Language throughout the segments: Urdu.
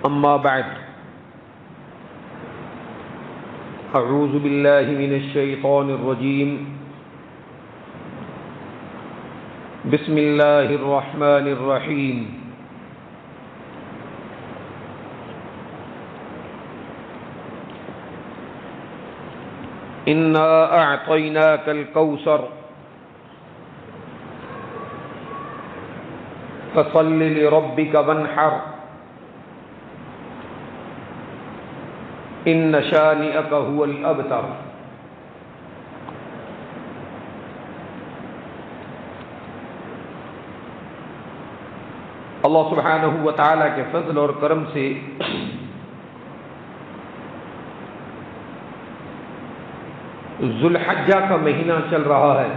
أما بعد أعوذ بالله من الشيطان الرجيم بسم الله الرحمن الرحيم إنا أعطيناك الكوثر فصل لربك وانحر ان شانئک هو الابتر۔ اللہ سبحانہ و تعالیٰ کے فضل اور کرم سے ذو الحجہ کا مہینہ چل رہا ہے۔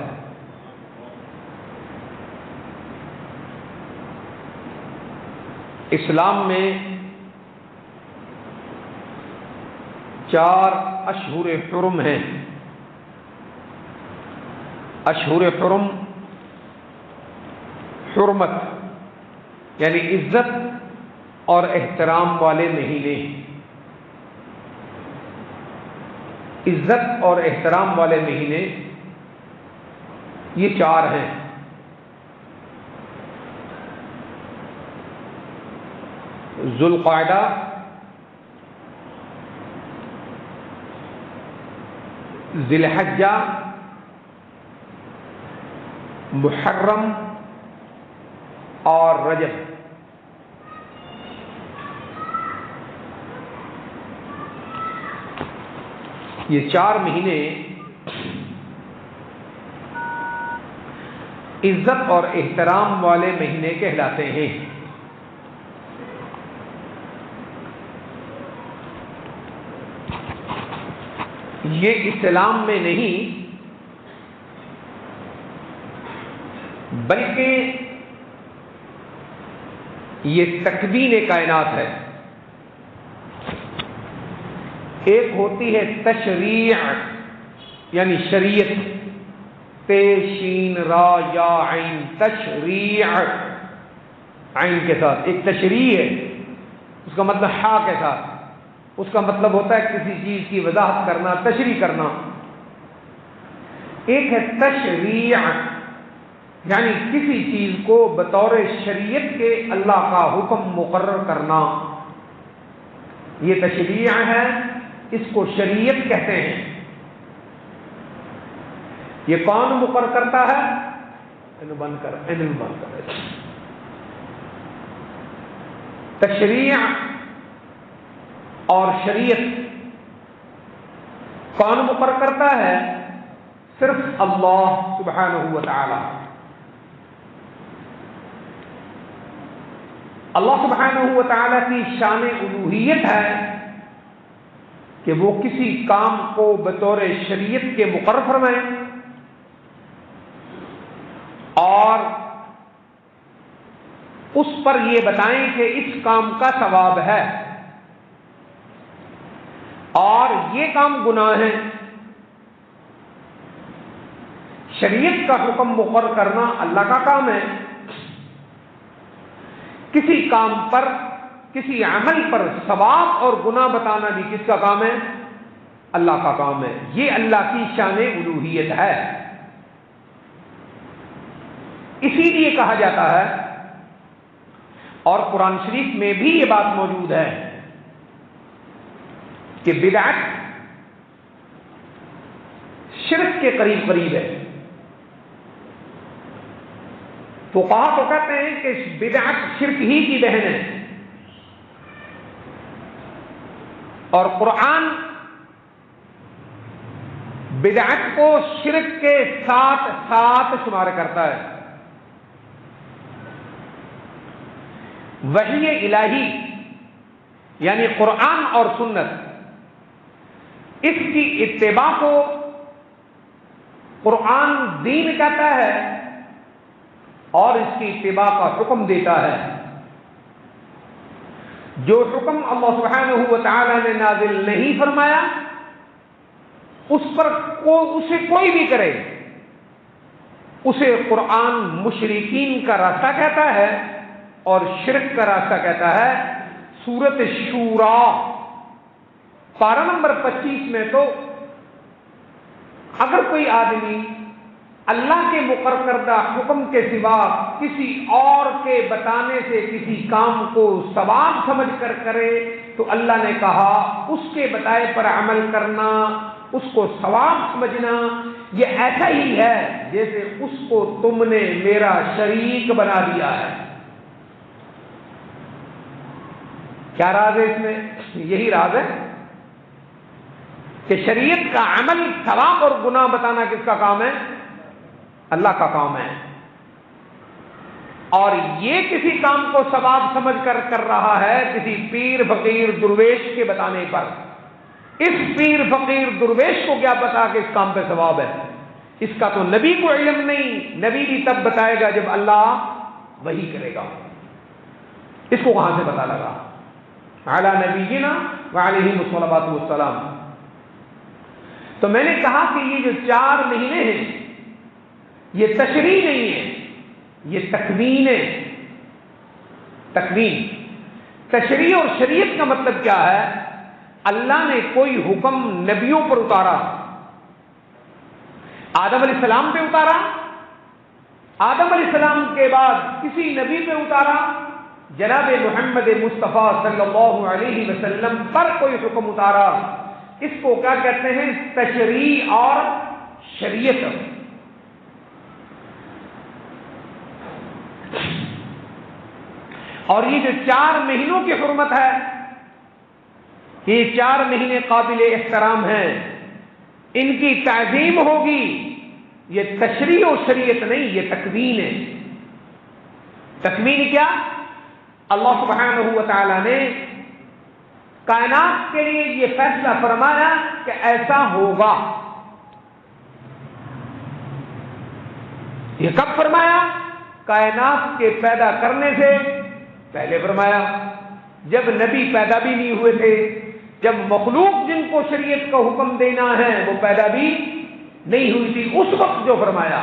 اسلام میں 4 اشہر حرم ہیں۔ اشہر حرم حرمت یعنی عزت اور احترام والے مہینے، عزت اور احترام والے مہینے یہ 4 ہیں۔ ذو القعدہ، ذی الحجہ، محرم اور رجب۔ یہ 4 مہینے عزت اور احترام والے مہینے کہلاتے ہیں۔ یہ اسلام میں نہیں بلکہ یہ تکوین کائنات ہے۔ ایک ہوتی ہے تشریع یعنی شریعت، تے شین را یا عین، تشریع عین کے ساتھ ایک تشریع ہے، اس کا مطلب ہا کے ساتھ، اس کا مطلب ہوتا ہے کسی چیز کی وضاحت کرنا، تشریح کرنا۔ ایک ہے تشریع یعنی کسی چیز کو بطور شریعت کے اللہ کا حکم مقرر کرنا، یہ تشریع ہے، اس کو شریعت کہتے ہیں۔ یہ کون مقرر کرتا ہے؟ بند کر تشریع اور شریعت کون مقرر کرتا ہے؟ صرف اللہ سبحانہ و تعالی۔ اللہ سبحانہ و تعالی کی شان الوہیت ہے کہ وہ کسی کام کو بطور شریعت کے مقرر فرمائیں اور اس پر یہ بتائیں کہ اس کام کا ثواب ہے اور یہ کام گناہ ہے۔ شریعت کا حکم مقرر کرنا اللہ کا کام ہے، کسی کام پر، کسی عمل پر ثواب اور گناہ بتانا بھی کس کا کام ہے؟ اللہ کا کام ہے۔ یہ اللہ کی شان الوہیت ہے۔ اسی لیے کہا جاتا ہے اور قرآن شریف میں بھی یہ بات موجود ہے کہ بدعت شرک کے قریب قریب ہے۔ فقہا تو کہتے ہیں کہ بدعت شرک ہی کی بہن ہے، اور قرآن بدعت کو شرک کے ساتھ ساتھ شمار کرتا ہے۔ وحی الہی یعنی قرآن اور سنت، اس کی اتباع کو قرآن دین کہتا ہے اور اس کی اتباع کا حکم دیتا ہے۔ جو حکم اللہ سبحانہ و تعالی نے نازل نہیں فرمایا اس پر اسے کوئی بھی کرے اسے قرآن مشرکین کا راستہ کہتا ہے اور شرک کا راستہ کہتا ہے۔ سورت شورا پارہ نمبر 25 میں تو اگر کوئی آدمی اللہ کے مقرر کردہ حکم کے سوا کسی اور کے بتانے سے کسی کام کو ثواب سمجھ کر کرے تو اللہ نے کہا اس کے بتائے پر عمل کرنا، اس کو ثواب سمجھنا، یہ ایسا ہی ہے جیسے اس کو تم نے میرا شریک بنا دیا ہے۔ کیا راز ہے اس میں؟ یہی راز ہے کہ شریعت کا عمل ثواب اور گناہ بتانا کس کا کام ہے؟ اللہ کا کام ہے، اور یہ کسی کام کو ثواب سمجھ کر کر رہا ہے کسی پیر فقیر درویش کے بتانے پر۔ اس پیر فقیر درویش کو کیا پتا کہ اس کام پہ ثواب ہے؟ اس کا تو نبی کو علم نہیں، نبی بھی تب بتائے گا جب اللہ وحی کرے گا۔ اس کو کہاں سے پتا لگا؟ علی نبینا وعلیہ الصلوات والسلام۔ تو میں نے کہا کہ یہ جو 4 مہینے ہیں یہ تشریع نہیں ہے، یہ تکوین ہے۔ تکوین، تشریع اور شریعت کا مطلب کیا ہے؟ اللہ نے کوئی حکم نبیوں پر اتارا، آدم علیہ السلام پہ اتارا، آدم علیہ السلام کے بعد کسی نبی پہ اتارا، جناب محمد مصطفیٰ صلی اللہ علیہ وسلم پر کوئی حکم اتارا۔ اس کو کیا کہتے ہیں؟ تشریع اور شریعت۔ اور یہ جو 4 مہینوں کی حرمت ہے، یہ 4 مہینے قابل احترام ہیں، ان کی تعظیم ہوگی۔ یہ تشریع و شریعت نہیں، یہ تکوین ہے۔ تکوین کیا؟ اللہ سبحانہ و تعالی نے کائنات کے لیے یہ فیصلہ فرمایا کہ ایسا ہوگا۔ یہ کب فرمایا؟ کائنات کے پیدا کرنے سے پہلے فرمایا، جب نبی پیدا بھی نہیں ہوئے تھے، جب مخلوق جن کو شریعت کا حکم دینا ہے وہ پیدا بھی نہیں ہوئی تھی، اس وقت جو فرمایا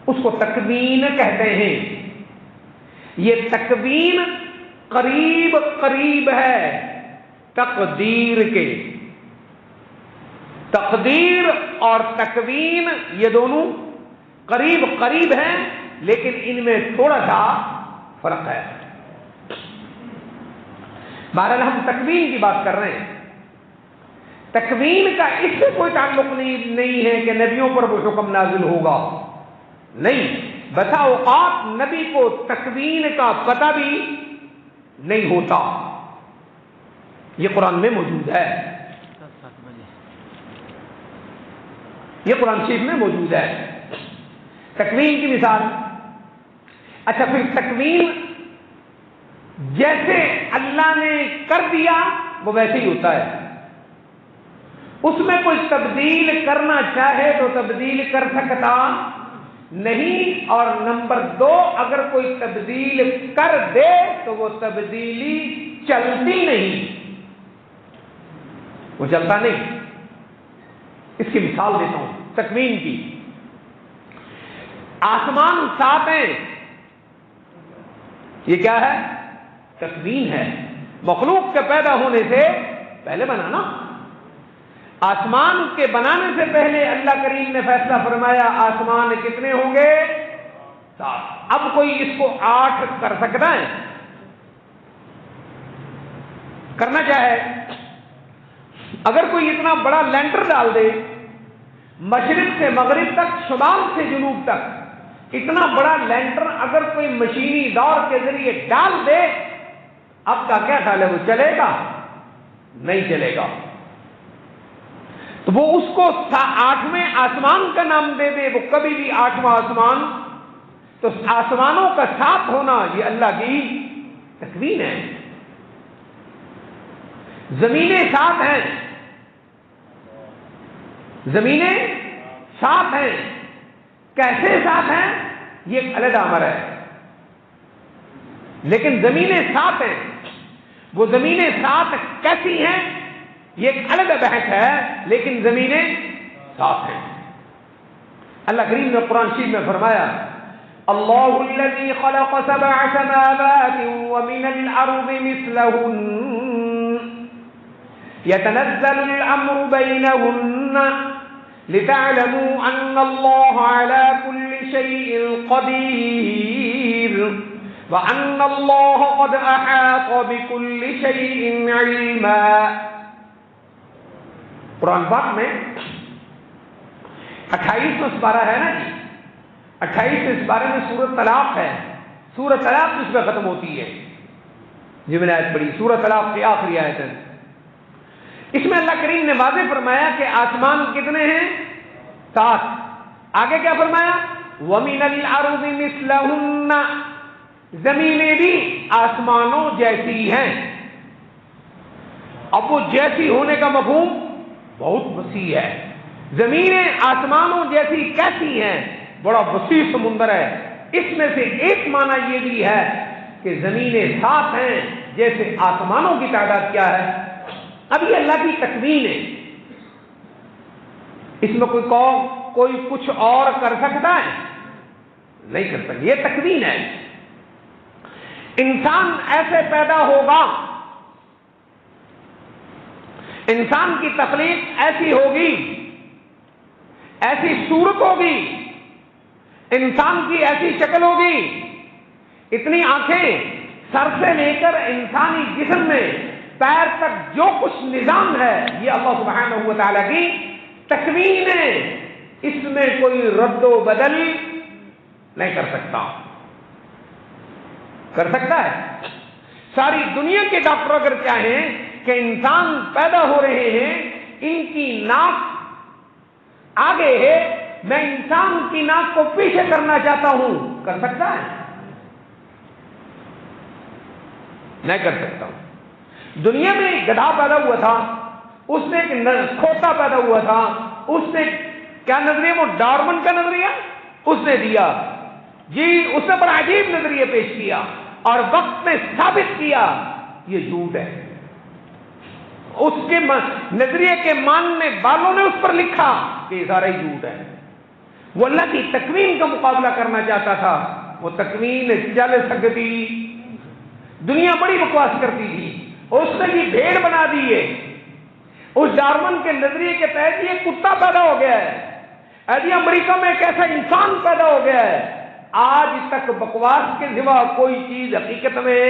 اس کو تکوین کہتے ہیں۔ یہ تکوین قریب قریب ہے تقدیر کے۔ تقدیر اور تکوین یہ دونوں قریب قریب ہیں، لیکن ان میں تھوڑا سا فرق ہے۔ بہرحال ہم تکوین کی بات کر رہے ہیں۔ تکوین کا اس سے کوئی تعلق نہیں ہے کہ نبیوں پر وہ حکم نازل ہوگا، نہیں۔ بسا اوقات نبی کو تکوین کا پتہ بھی نہیں ہوتا، یہ قرآن میں موجود ہے، یہ قرآن شریف میں موجود ہے۔ تکوین کی مثال، اچھا پھر تکوین جیسے اللہ نے کر دیا وہ ویسے ہی ہوتا ہے، اس میں کوئی تبدیل کرنا چاہے تو تبدیل کر سکتا نہیں، اور نمبر 2 اگر کوئی تبدیل کر دے تو وہ تبدیلی چلتی نہیں، وہ چلتا نہیں۔ اس کی مثال دیتا ہوں تکوین کی۔ آسمان 7 ہیں، یہ کیا ہے؟ تکوین ہے، مخلوق کے پیدا ہونے سے پہلے بنانا۔ آسمان کے بنانے سے پہلے اللہ کریم نے فیصلہ فرمایا آسمان کتنے ہوں گے؟ 7۔ اب کوئی اس کو 8 کر سکتا ہے؟ کرنا چاہے اگر کوئی اتنا بڑا لینٹر ڈال دے، مشرق سے مغرب تک، شمال سے جنوب تک، اتنا بڑا لینٹر اگر کوئی مشینی دور کے ذریعے ڈال دے، اب کا کیا خیال ہے؟ وہ چلے گا؟ نہیں چلے گا۔ تو وہ اس کو 8ویں آسمان کا نام دے دے، وہ کبھی بھی 8واں آسمان، تو آسمانوں کا 7 ہونا یہ اللہ کی تکوین ہے۔ زمینیں 7 ہیں، زمینیں 7 ہیں، کیسے 7 ہیں یہ ایک علیحدہ امر ہے، لیکن زمینیں 7 ہیں۔ وہ زمینیں 7 کیسی ہیں یہ ایک الگ بحث ہے، لیکن زمینیں 7 ہیں۔ اللہ کریم نے قرآن شریف میں فرمایا اللہ الذی خلق سبع سماوات ومن الارض مثلہن يتنزل الامر بينهن لتعلموا ان الله على كل شيء قدير وان الله قد احاط بكل شيء علما. قرآن پاک میں 28 سپارہ ہے نا جی، 28 سپارے میں سورۃ طلاق ہے. سورۃ طلاق اس میں ختم ہوتی ہے. جو میں نے آیت پڑھی سورۃ طلاق کی آخری آیت ہے. اس میں اللہ کریم نے واضح فرمایا کہ آسمان کتنے ہیں؟ 7. آگے کیا فرمایا؟ وَمِنَ الْأَرْضِ مِثْلَهُنَّ، زمینیں بھی آسمانوں جیسی ہیں. اب وہ جیسی ہونے کا مفہوم بہت وسیع ہے. زمینیں آسمانوں جیسی کیسی ہیں؟ بڑا وسیع سمندر ہے. اس میں سے ایک معنی یہ بھی ہے کہ زمینیں 7 ہیں جیسے آسمانوں کی تعداد کیا ہے. اب یہ اللہ کی تکوین ہے، اس میں کوئی قوم کوئی کچھ اور کر سکتا ہے؟ نہیں کر سکتا. یہ تکوین ہے. انسان ایسے پیدا ہوگا، انسان کی تخلیق ایسی ہوگی، ایسی صورت ہوگی، انسان کی ایسی شکل ہوگی، اتنی آنکھیں، سر سے لے کر انسانی جسم میں پیر تک جو کچھ نظام ہے یہ اللہ سبحانہ و تعالیٰ کی تکوین ہے. اس میں کوئی رد و بدل نہیں کر سکتا. کر سکتا ہے؟ ساری دنیا کے ڈاکٹر اگر چاہیں کہ انسان پیدا ہو رہے ہیں، ان کی ناک آگے ہے، میں انسان کی ناک کو پیچھے کرنا چاہتا ہوں، کر سکتا ہے؟ نہیں کر سکتا. دنیا میں ایک گدھا پیدا ہوا تھا، اس نے ایک کھوتا پیدا ہوا تھا، اس نے کیا نظریہ، وہ ڈارون کا نظریہ اس نے دیا جی. اس نے بڑا عجیب نظریہ پیش کیا اور وقت میں ثابت کیا یہ جھوٹ ہے. اس کے نظریے کے ماننے والوں نے اس پر لکھا کہ یہ سارا ہی جھوٹ ہے. وہ اللہ کی تکوین کا مقابلہ کرنا چاہتا تھا، وہ تکوین چل سکتی. دنیا بڑی بکواس کرتی تھی، اس نے بھی بھیڑ بنا دی ہے. اس ڈارون کے نظریے کے تحت یہ کتا پیدا ہو گیا ہے. ابھی امریکہ میں ایک ایسا انسان پیدا ہو گیا ہے. آج تک بکواس کے سوا کوئی چیز حقیقت میں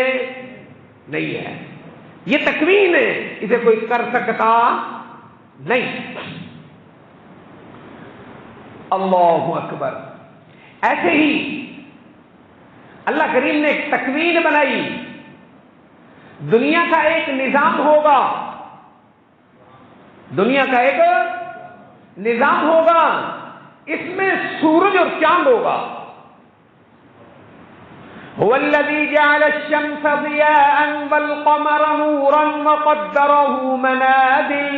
نہیں ہے. یہ تکوین ہے، اسے کوئی کر سکتا نہیں. اللہ اکبر. ایسے ہی اللہ کریم نے ایک تکوین بنائی. دنیا کا ایک نظام ہوگا، دنیا کا ایک نظام ہوگا، اس میں سورج اور چاند ہوگا. هو الذي جعل الشمس ضياء والقمر نورا وقدره منازل.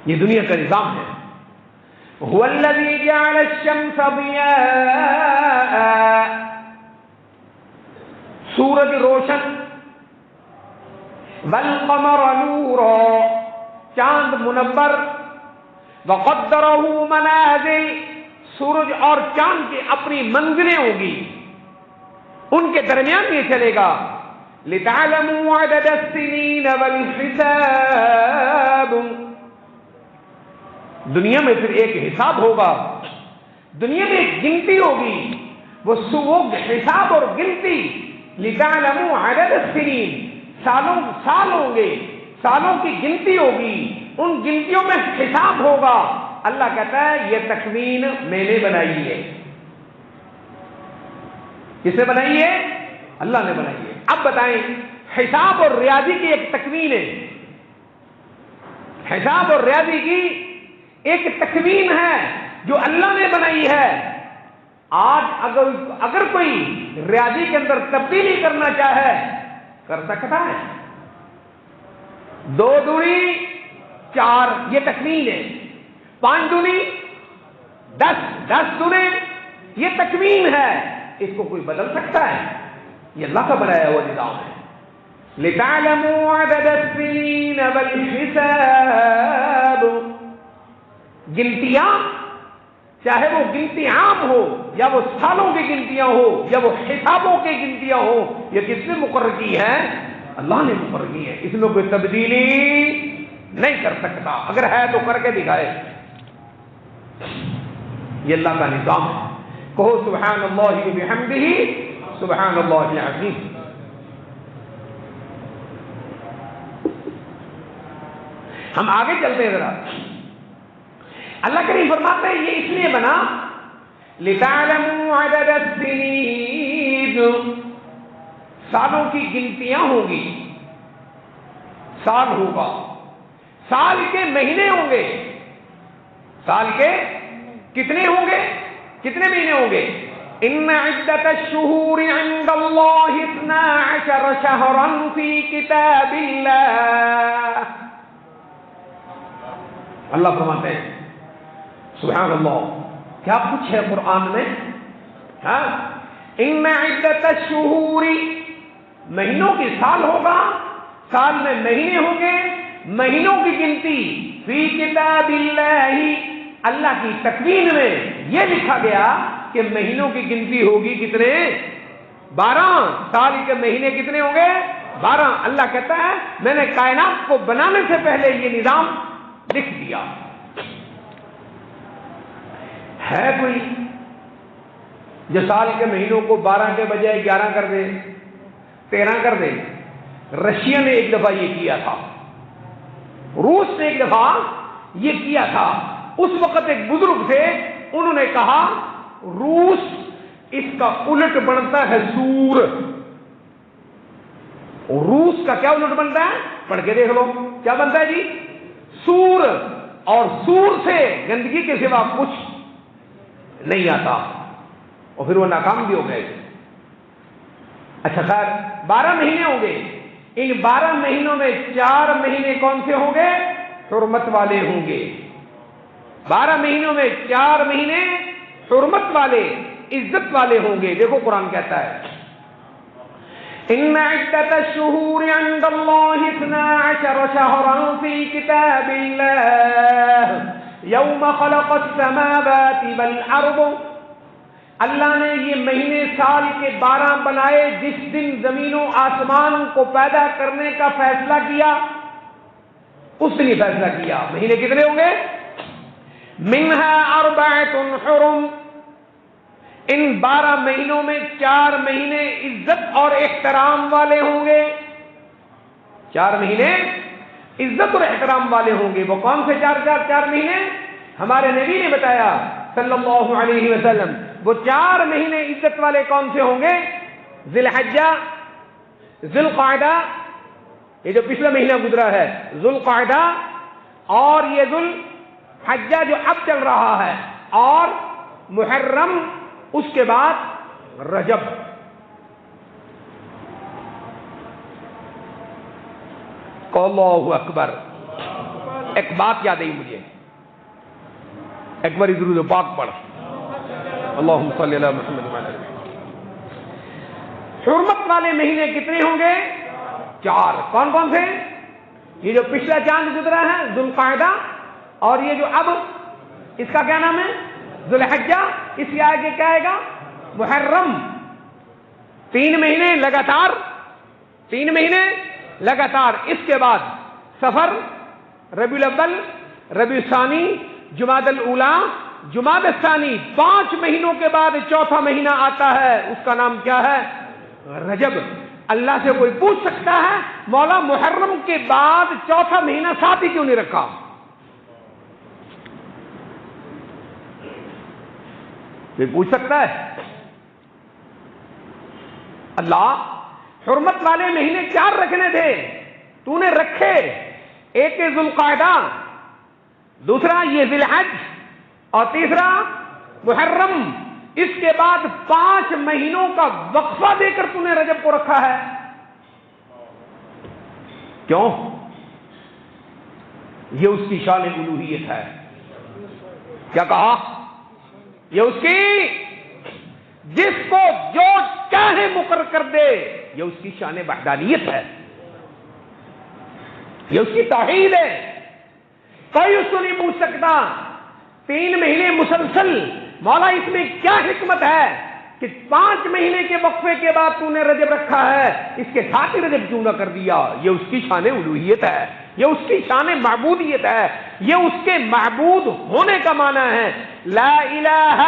یہ دنیا کا نظام ہے. هو الذي جعل الشمس ضياء، سورج روشن، والقمر نورا، چاند منور، وقدره منازل، سورج اور چاند کی اپنی منزلیں ہوگی، ان کے درمیان یہ چلے گا. لِتَعْلَمُوا عَدَدَ السِّنِينَ وَالْحِسَابُ. دنیا میں پھر ایک حساب ہوگا، دنیا میں ایک گنتی ہوگی، وہ حساب اور گنتی. لِتَعْلَمُوا عَدَدَ السِّنِينَ، سال ہوں گے، سالوں کی گنتی ہوگی، ان گنتیوں میں حساب ہوگا. اللہ کہتا ہے یہ تکوین میں نے بنائی ہے. کس نے بنائی ہے؟ اللہ نے بنائی ہے. اب بتائیں، حساب اور ریاضی کی ایک تکوین ہے، حساب اور ریاضی کی ایک تکوین ہے جو اللہ نے بنائی ہے. آج اگر کوئی ریاضی کے اندر تبدیلی کرنا چاہے کر سکتا ہے. 2 دوری 4 یہ تکوین ہے. 5 دونی 10، 10 دونے یہ تکوین ہے. اس کو کوئی بدل سکتا ہے؟ یہ اللہ کا بنایا ہوا نظام ہے. لِتَعْلَمُوا عَدَدَ السِّنِينَ وَالْحِسَابُ. گنتیاں، چاہے وہ گنتی عام ہو یا وہ سالوں کی گنتیاں ہو یا وہ حسابوں کی گنتیاں ہو، یہ کس نے مقرر کی ہے؟ اللہ نے مقرر کی ہے، اس میں کوئی تبدیلی نہیں کر سکتا، اگر ہے تو کر کے دکھائے۔ یہ اللہ کا نظام ہے۔ کہو سبحان اللہ و بحمدہ سبحان اللہ العظیم۔ ہم آگے چلتے ہیں ذرا۔ اللہ کریم فرماتے ہیں یہ اس لیے بنا لِتَعْلَمُوا عَدَدَ السِّنِينَ، سالوں کی گنتیاں ہوں گی، سال ہوگا، سال کے مہینے ہوں گے، سال کے کتنے ہوں گے، کتنے مہینے ہوں گے؟ ان عدت الشہور عند اللہ 12 شہرا فی کتاب اللہ۔ اللہ فرماتے ہیں سبحان اللہ، کیا کچھ ہے قرآن میں؟ ہاں، ان عدت الشہور، مہینوں کی سال ہوگا، سال میں مہینے ہوں گے، مہینوں کی گنتی فی کتاب اللہ، اللہ کی تکوین میں یہ لکھا گیا کہ مہینوں کی گنتی ہوگی کتنے؟ 12۔ سال کے مہینے کتنے ہوں گے؟ 12۔ اللہ کہتا ہے میں نے کائنات کو بنانے سے پہلے یہ نظام لکھ دیا۔ ہے کوئی جو سال کے مہینوں کو 12 کے بجائے 11 کر دے، 13 کر دے؟ رشیا نے ایک دفعہ یہ کیا تھا، روس نے ایک دفعہ یہ کیا تھا۔ اس وقت ایک بزرگ تھے، انہوں نے کہا روس اس کا الٹ بنتا ہے سور۔ روس کا کیا الٹ بنتا ہے؟ پڑھ کے دیکھ لو کیا بنتا ہے جی؟ سور۔ اور سور سے گندگی کے سوا کچھ نہیں آتا، اور پھر وہ ناکام بھی ہو گئے۔ اچھا خیر، 12 مہینے ہوں گے، ان 12 مہینوں میں 4 مہینے کون سے ہوں گے؟ حرمت والے ہوں گے۔ 12 مہینوں میں 4 مہینے حرمت والے، عزت والے ہوں گے۔ دیکھو قرآن کہتا ہے ان عدت الشہور عند اللہ 12 شہرا فی کتاب اللہ یوم خلق السماوات والارض، اللہ نے یہ مہینے سال کے 12 بنائے جس دن زمین و آسمان کو پیدا کرنے کا فیصلہ کیا، اس دن یہ فیصلہ کیا۔ مہینے کتنے ہوں گے؟ منہا 4 حرم، ان 12 مہینوں میں 4 مہینے عزت اور احترام والے ہوں گے۔ 4 مہینے عزت اور احترام والے ہوں گے۔ وہ کون سے 4 مہینے؟ ہمارے نبی نے بتایا صلی اللہ علیہ وسلم، وہ 4 مہینے عزت والے کون سے ہوں گے؟ ذی الحجہ، ذی القعدہ، یہ جو پچھلا مہینہ گزرا ہے ذو القعدہ، اور یہ ذو الحجہ جو اب چل رہا ہے، اور محرم، اس کے بعد رجب۔ اللہ اکبر۔ ایک بات یاد آئی مجھے، ایک بار درود پاک پڑھ، اللہم صلی علی محمد وعلی آلہ۔ حرمت والے مہینے کتنے ہوں گے؟ 4۔ کون کون سے؟ یہ جو پچھلا چاند گزرا ہے ذو القعدہ، اور یہ جو اب اس کا کیا نام ہے؟ ذو الحجہ، اس کے آگے کیا آئے گا؟ محرم۔ 3 مہینے لگاتار، 3 مہینے لگاتار۔ اس کے بعد سفر، ربیع الاول، ربیع الثانی، جمادی الاولیٰ، جمادی الثانی۔ 5 مہینوں کے بعد 4تھا مہینہ آتا ہے، اس کا نام کیا ہے؟ رجب۔ اللہ سے کوئی پوچھ سکتا ہے مولا محرم کے بعد 4تھا مہینہ ساتھ ہی کیوں نہیں رکھا؟ کوئی پوچھ سکتا ہے؟ اللہ حرمت والے مہینے 4 رکھنے تھے، تو نے رکھے۔ ایک ذو القعدہ، دوسرا یہ ذی الحج، اور تیسرا محرم۔ اس کے بعد 5 مہینوں کا وقفہ دے کر تو نے رجب کو رکھا ہے، کیوں؟ یہ اس کی شان الوہیت ہے۔ کیا کہا؟ یہ اس کی، جس کو جو چاہے مقرر کر دے، یہ اس کی شان وحدانیت ہے، یہ اس کی توحید ہے۔ کوئی اس کو نہیں پوچھ سکتا 3 مہینے مسلسل، مولا اس میں کیا حکمت ہے کہ 5 مہینے کے وقفے کے بعد تو نے رجب رکھا ہے، اس کے ساتھ ہی رجب کیوں نہ کر دیا؟ یہ اس کی شان الوہیت ہے، یہ اس کی شان معبودیت ہے، یہ اس کے معبود ہونے کا معنی ہے۔ لا الہ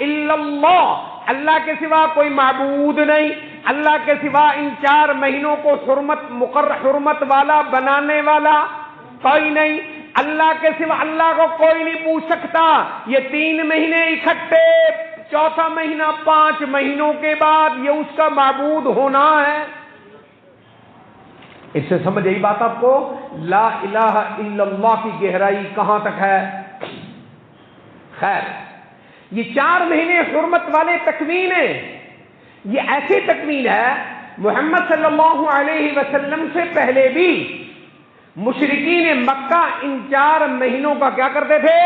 الا اللہ، اللہ کے سوا کوئی معبود نہیں، اللہ کے سوا ان 4 مہینوں کو حرمت والا بنانے والا کوئی نہیں، اللہ کے سوا اللہ کو کوئی نہیں پوچھ سکتا۔ یہ 3 مہینے اکٹھے، 4تھا مہینہ 5 مہینوں کے بعد، یہ اس کا معبود ہونا ہے۔ اس سے سمجھ آئی بات آپ کو؟ لا الہ الا اللہ کی گہرائی کہاں تک ہے؟ خیر، یہ 4 مہینے حرمت والے تکوین ہیں، یہ ایسی تکوین ہے محمد صلی اللہ علیہ وسلم سے پہلے بھی مشرکین مکہ ان 4 مہینوں کا کیا کرتے تھے؟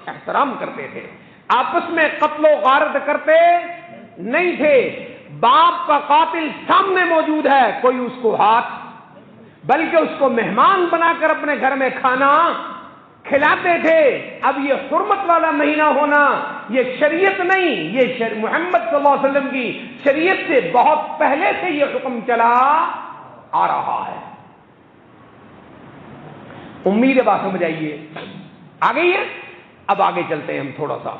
احترام کرتے تھے، آپس میں قتل و غارت کرتے نہیں تھے۔ باپ کا قاتل سامنے موجود ہے، کوئی اس کو ہاتھ، بلکہ اس کو مہمان بنا کر اپنے گھر میں کھانا کھلاتے تھے۔ اب یہ حرمت والا مہینہ ہونا یہ شریعت نہیں، یہ محمد صلی اللہ علیہ وسلم کی شریعت سے بہت پہلے سے یہ حکم چلا آ رہا ہے۔ امید ہے بات سمجھ آئیے، آ گئی ہے؟ اب آگے چلتے ہیں ہم تھوڑا سا۔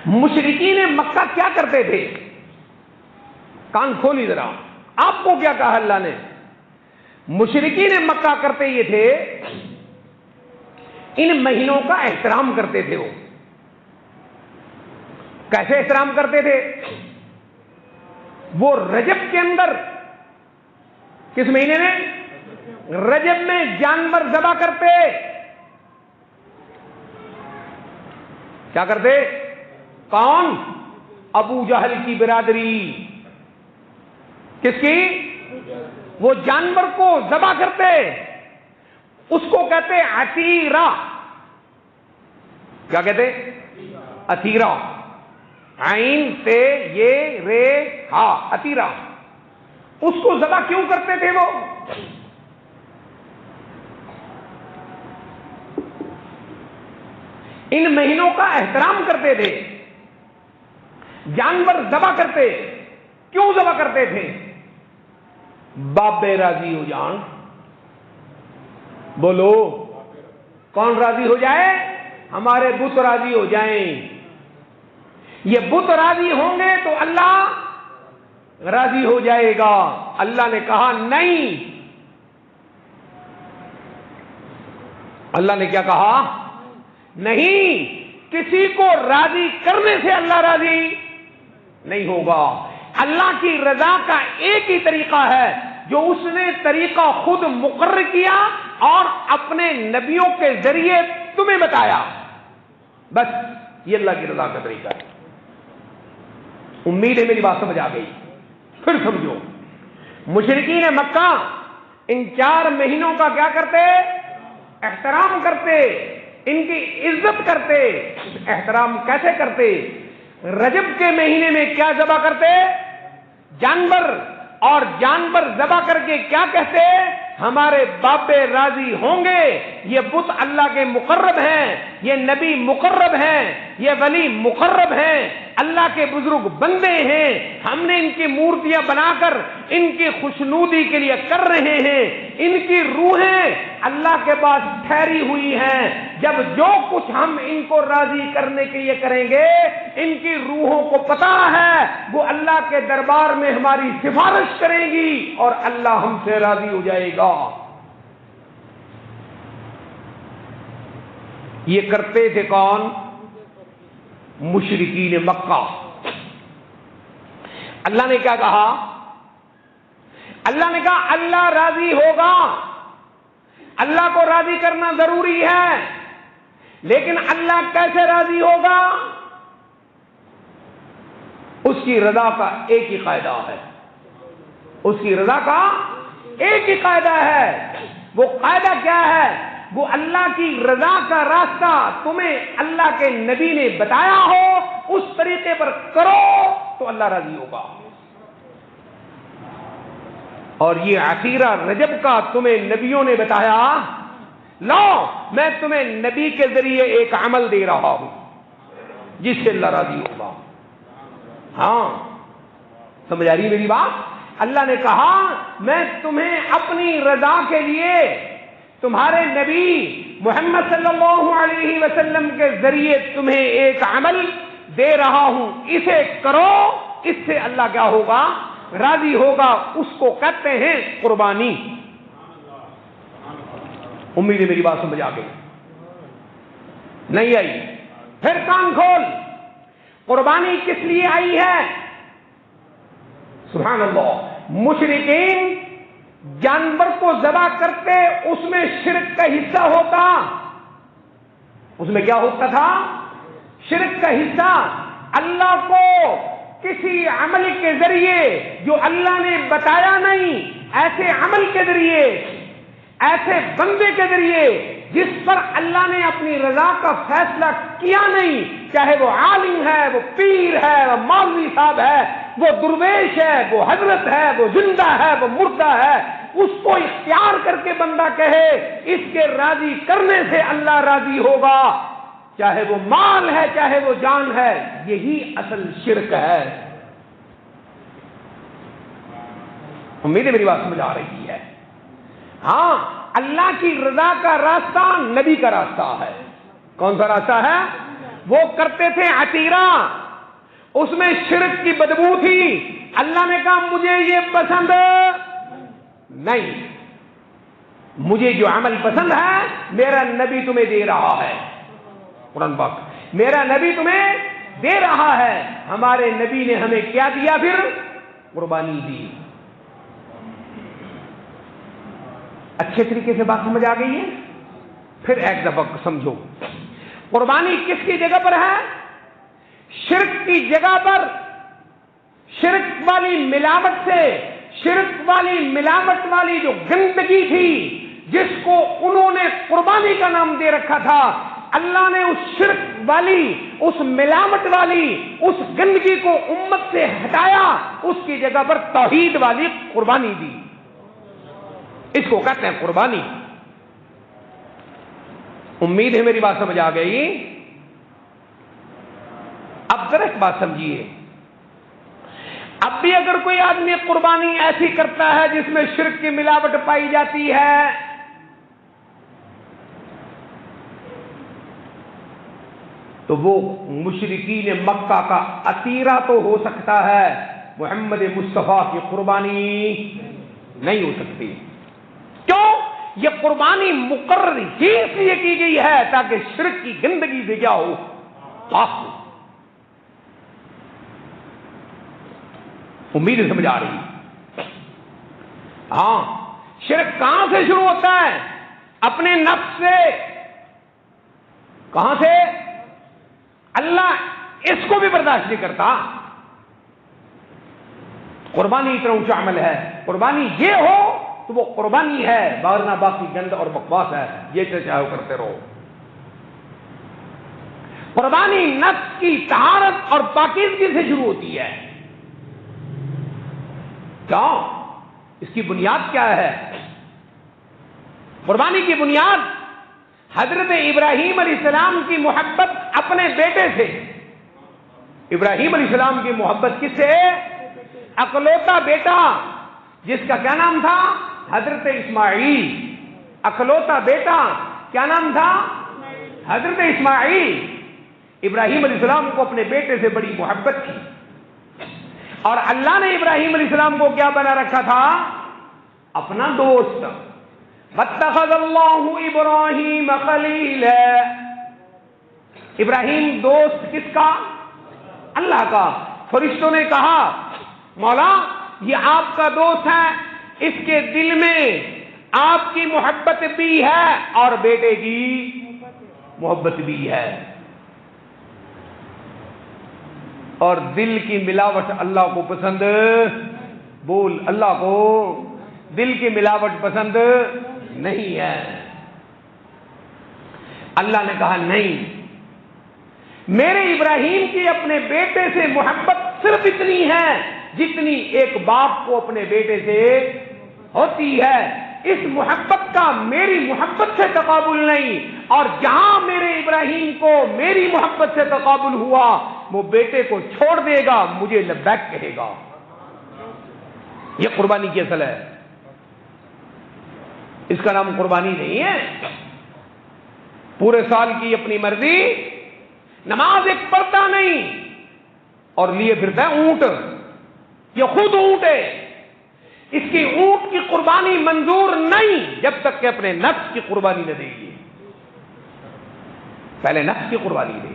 مشرکین مکہ کیا کرتے تھے؟ کان کھولی ذرا، آپ کو کیا کہا اللہ نے؟ مشرکین مکہ کرتے یہ تھے، ان مہینوں کا احترام کرتے تھے۔ وہ کیسے احترام کرتے تھے؟ وہ رجب کے اندر، کس مہینے میں؟ رجب میں جانور ذبح کرتے۔ کیا کرتے؟ کون؟ ابو جہل کی برادری۔ کس کی؟ وہ جانور کو ذبح کرتے، اس کو کہتے عتیرہ۔ کیا کہتے؟ عتیرہ، عین تے یہ رے ہا، عتیرہ۔ اس کو ذبح کیوں کرتے تھے؟ وہ ان مہینوں کا احترام کرتے تھے، جانور ذبح کرتے۔ کیوں ذبح کرتے تھے؟ بابے راضی ہو جان۔ بولو، کون راضی ہو جائے؟ ہمارے بت راضی ہو جائیں۔ یہ بت راضی ہوں گے تو اللہ راضی ہو جائے گا۔ اللہ نے کہا نہیں، اللہ نے کیا کہا؟ نہیں، کسی کو راضی کرنے سے اللہ راضی نہیں ہوگا۔ اللہ کی رضا کا ایک ہی طریقہ ہے جو اس نے طریقہ خود مقرر کیا اور اپنے نبیوں کے ذریعے تمہیں بتایا، بس یہ اللہ کی رضا کا طریقہ ہے۔ امید ہے میری بات سمجھ آ گئی؟ پھر سمجھو، مشرکین مکہ ان 4 مہینوں کا کیا کرتے؟ احترام کرتے، ان کی عزت کرتے۔ احترام کیسے کرتے؟ رجب کے مہینے میں کیا ذبح کرتے؟ جانور، اور جانور ذبح کر کے کیا کہتے؟ ہمارے باپے راضی ہوں گے۔ یہ بت اللہ کے مقرب ہیں، یہ نبی مقرب ہیں، یہ ولی مقرب ہیں، اللہ کے بزرگ بندے ہیں، ہم نے ان کی مورتیاں بنا کر ان کی خوشنودی کے لیے کر رہے ہیں۔ ان کی روحیں اللہ کے پاس ٹھہری ہوئی ہیں، جب جو کچھ ہم ان کو راضی کرنے کے لیے کریں گے، ان کی روحوں کو پتا ہے وہ اللہ کے دربار میں ہماری سفارش کریں گی اور اللہ ہم سے راضی ہو جائے گا۔ یہ کرتے تھے کون؟ مشرکین مکہ۔ اللہ نے کیا کہا؟ اللہ نے کہا اللہ راضی ہوگا، اللہ کو راضی کرنا ضروری ہے، لیکن اللہ کیسے راضی ہوگا؟ اس کی رضا کا ایک ہی قاعدہ ہے، اس کی رضا کا ایک ہی قاعدہ ہے۔ وہ قاعدہ کیا ہے؟ وہ اللہ کی رضا کا راستہ تمہیں اللہ کے نبی نے بتایا ہو، اس طریقے پر کرو تو اللہ راضی ہوگا۔ اور یہ عقیدہ رجب کا تمہیں نبیوں نے بتایا لو میں تمہیں نبی کے ذریعے ایک عمل دے رہا ہوں جس سے اللہ راضی ہوگا. ہاں سمجھ آ رہی ہے میری بات؟ اللہ نے کہا میں تمہیں اپنی رضا کے لیے تمہارے نبی محمد صلی اللہ علیہ وسلم کے ذریعے تمہیں ایک عمل دے رہا ہوں, اسے کرو, اس سے اللہ کیا ہوگا؟ راضی ہوگا. اس کو کہتے ہیں قربانی. امید ہے میری بات سمجھ آ گئی. نہیں آئی؟ پھر کان کھول, قربانی کس لیے آئی ہے؟ سبحان اللہ. مشرکین جانور کو ذبح کرتے, اس میں شرک کا حصہ ہوتا. اس میں کیا ہوتا تھا؟ شرک کا حصہ. اللہ کو کسی عمل کے ذریعے جو اللہ نے بتایا نہیں, ایسے عمل کے ذریعے, ایسے بندے کے ذریعے جس پر اللہ نے اپنی رضا کا فیصلہ کیا نہیں, چاہے وہ عالم ہے, وہ پیر ہے, وہ مولوی صاحب ہے, وہ درویش ہے, وہ حضرت ہے, وہ زندہ ہے, وہ مردہ ہے, اس کو اختیار کر کے بندہ کہے اس کے راضی کرنے سے اللہ راضی ہوگا, چاہے وہ مال ہے چاہے وہ جان ہے, یہی اصل شرک ہے. امید ہے میری بات سمجھ آ رہی ہے. ہاں اللہ کی رضا کا راستہ نبی کا راستہ ہے. کون سا راستہ ہے؟ وہ کرتے تھے عتیرہ, اس میں شرک کی بدبو تھی. اللہ نے کہا مجھے یہ پسند نہیں, مجھے جو عمل پسند ہے میرا نبی تمہیں دے رہا ہے. قرآن پاک, میرا نبی تمہیں دے رہا ہے. ہمارے نبی نے ہمیں کیا دیا؟ پھر قربانی دی. اچھے طریقے سے بات سمجھ آ گئی ہے؟ پھر ایک دفعہ سمجھو, قربانی کس کی جگہ پر ہے؟ شرک کی جگہ پر. شرک والی ملاوٹ سے, شرک والی ملاوٹ والی جو گندگی تھی جس کو انہوں نے قربانی کا نام دے رکھا تھا, اللہ نے اس شرک والی, اس ملاوٹ والی, اس گندگی کو امت سے ہٹایا, اس کی جگہ پر توحید والی قربانی دی. اس کو کہتے ہیں قربانی. امید ہے میری بات سمجھ آ گئی. اب ذرا ایک بات سمجھیے, اب بھی اگر کوئی آدمی قربانی ایسی کرتا ہے جس میں شرک کی ملاوٹ پائی جاتی ہے, تو وہ مشرکین مکہ کا عتیرہ تو ہو سکتا ہے, محمد مصطفیٰ کی قربانی نہیں ہو سکتی. کیوں؟ یہ قربانی مقرر ہی اس لیے کی گئی ہے تاکہ شرک کی گندگی سے کیا ہو, پاک ہو. امید سمجھ آ رہی؟ ہاں, شرک کہاں سے شروع ہوتا ہے؟ اپنے نفس سے. کہاں سے؟ اللہ اس کو بھی برداشت نہیں کرتا. قربانی اتنا اونچا عمل ہے, قربانی یہ ہو تو وہ قربانی ہے, ورنہ باقی گند اور بکواس ہے, یہ چاہو کرتے رہو. قربانی نفس کی طہارت اور پاکیزگی سے شروع ہوتی ہے. کیوں؟ اس کی بنیاد کیا ہے؟ قربانی کی بنیاد حضرت ابراہیم علیہ السلام کی محبت اپنے بیٹے سے. ابراہیم علیہ السلام کی محبت کس سے؟ اکلوتا بیٹا جس کا کیا نام تھا؟ حضرت اسماعیل. اکلوتا بیٹا کیا نام تھا؟ حضرت اسماعیل. ابراہیم علیہ السلام کو اپنے بیٹے سے بڑی محبت تھی, اور اللہ نے ابراہیم علیہ السلام کو کیا بنا رکھا تھا؟ اپنا دوست. واتخذ اللہ ابراہیم خلیلا. ابراہیم دوست کس کا؟ اللہ کا. فرشتوں نے کہا مولا یہ آپ کا دوست ہے, اس کے دل میں آپ کی محبت بھی ہے اور بیٹے کی محبت بھی ہے. اور دل کی ملاوٹ اللہ کو پسند, بول, اللہ کو دل کی ملاوٹ پسند نہیں ہے. اللہ نے کہا نہیں, میرے ابراہیم کی اپنے بیٹے سے محبت صرف اتنی ہے جتنی ایک باپ کو اپنے بیٹے سے ہوتی ہے. اس محبت کا میری محبت سے تقابل نہیں، اور جہاں میرے ابراہیم کو میری محبت سے تقابل ہوا وہ بیٹے کو چھوڑ دے گا، مجھے لبیک کہے گا۔ یہ قربانی کی اصل ہے، اس کا نام قربانی نہیں ہے۔ پورے سال کی اپنی مرضی، نماز ایک پڑھتا نہیں اور لیے پھرتا ہے اونٹ، یہ خود اونٹ ہے، اس کی اونٹ کی قربانی منظور نہیں جب تک کہ اپنے نفس کی قربانی نہ دے گی۔ پہلے نفس کی قربانی دے۔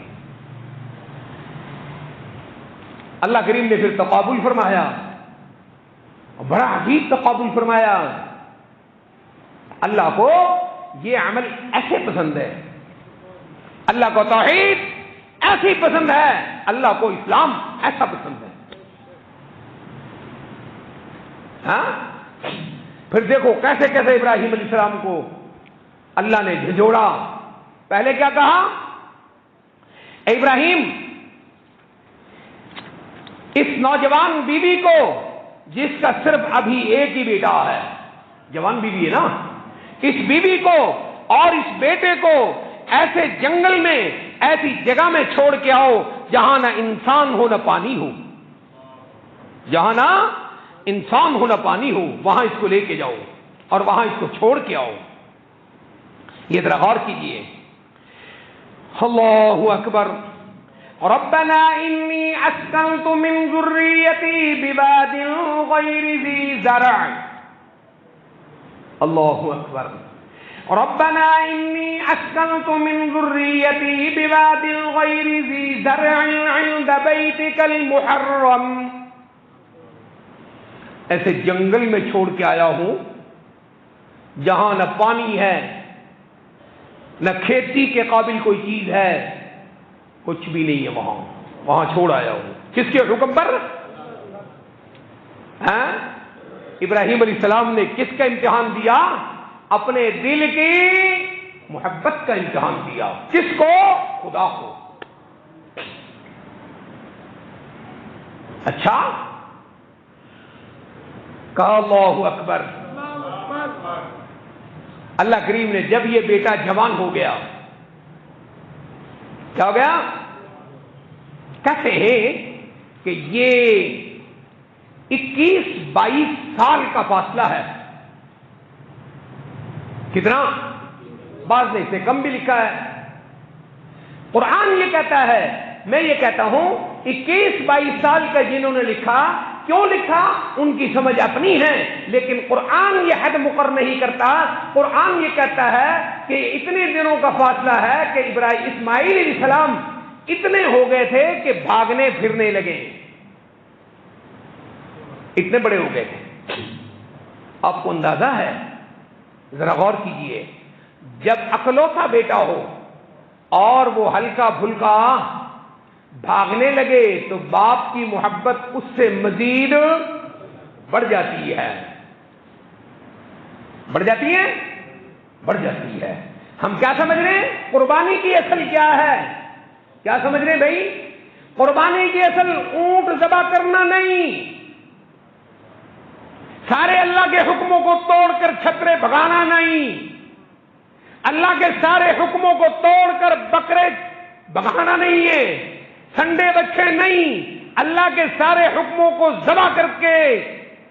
اللہ کریم نے پھر تقابل فرمایا، بڑا عجیب تقابل فرمایا۔ اللہ کو یہ عمل ایسے پسند ہے، اللہ کو توحید ایسی پسند ہے، اللہ کو اسلام ایسا پسند ہے۔ ہاں پھر دیکھو کیسے کیسے ابراہیم علیہ السلام کو اللہ نے جھجوڑا۔ پہلے کیا کہا؟ اے ابراہیم، اس نوجوان بیوی کو جس کا صرف ابھی ایک ہی بیٹا ہے، جوان بیوی ہے نا، اس بیوی کو اور اس بیٹے کو ایسے جنگل میں، ایسی جگہ میں چھوڑ کے آؤ جہاں نہ انسان ہو نہ پانی ہو، جہاں نہ انسان ہو نہ پانی ہو، وہاں اس کو لے کے جاؤ اور وہاں اس کو چھوڑ کے آؤ۔ یہ ذرا غور کیجئے۔ اللہ اکبر۔ ربنا انی اسکنت من ذریتی بواد غیر ذی زرع، اللہ اکبر۔ ربنا انی اسکنت من ذریتی بواد غیر ذی زرع عند بیتک المحرم، ایسے جنگل میں چھوڑ کے آیا ہوں جہاں نہ پانی ہے، نہ کھیتی کے قابل کوئی چیز ہے، کچھ بھی نہیں ہے، وہاں چھوڑ آیا ہوں۔ کس کے حکم پر؟ ابراہیم علیہ السلام نے کس کا امتحان دیا؟ اپنے دل کی محبت کا امتحان دیا۔ کس کو؟ خدا کو۔ اچھا، کہا اللہ اکبر۔ اللہ کریم نے جب یہ بیٹا جوان ہو گیا، کیا ہو گیا؟ کہتے ہیں کہ یہ 21-22 سال کا فاصلہ ہے۔ کتنا؟ بعض نے اسے کم بھی لکھا ہے۔ قرآن یہ کہتا ہے، میں یہ کہتا ہوں 21-22 سال کا جنہوں نے لکھا، کیوں لکھا ان کی سمجھ اپنی ہے، لیکن قرآن یہ حد مقرر نہیں کرتا۔ قرآن یہ کہتا ہے کہ اتنے دنوں کا فاصلہ ہے کہ اسماعیل علیہ السلام اتنے ہو گئے تھے کہ بھاگنے پھرنے لگے، اتنے بڑے ہو گئے تھے۔ آپ کو اندازہ ہے؟ ذرا غور کیجئے، جب اکلوتا بیٹا ہو اور وہ ہلکا پھلکا بھاگنے لگے تو باپ کی محبت اس سے مزید بڑھ جاتی ہے، بڑھ جاتی ہے، بڑھ جاتی ہے۔ ہم کیا سمجھ رہے ہیں؟ قربانی کی اصل کیا ہے؟ کیا سمجھ رہے ہیں بھائی؟ قربانی کی اصل اونٹ ذبح کرنا نہیں، سارے اللہ کے حکموں کو توڑ کر چھترے بھگانا نہیں، اللہ کے سارے حکموں کو توڑ کر بکرے بھگانا نہیں ہے، سنڈے بچے نہیں، اللہ کے سارے حکموں کو ذبح کر کے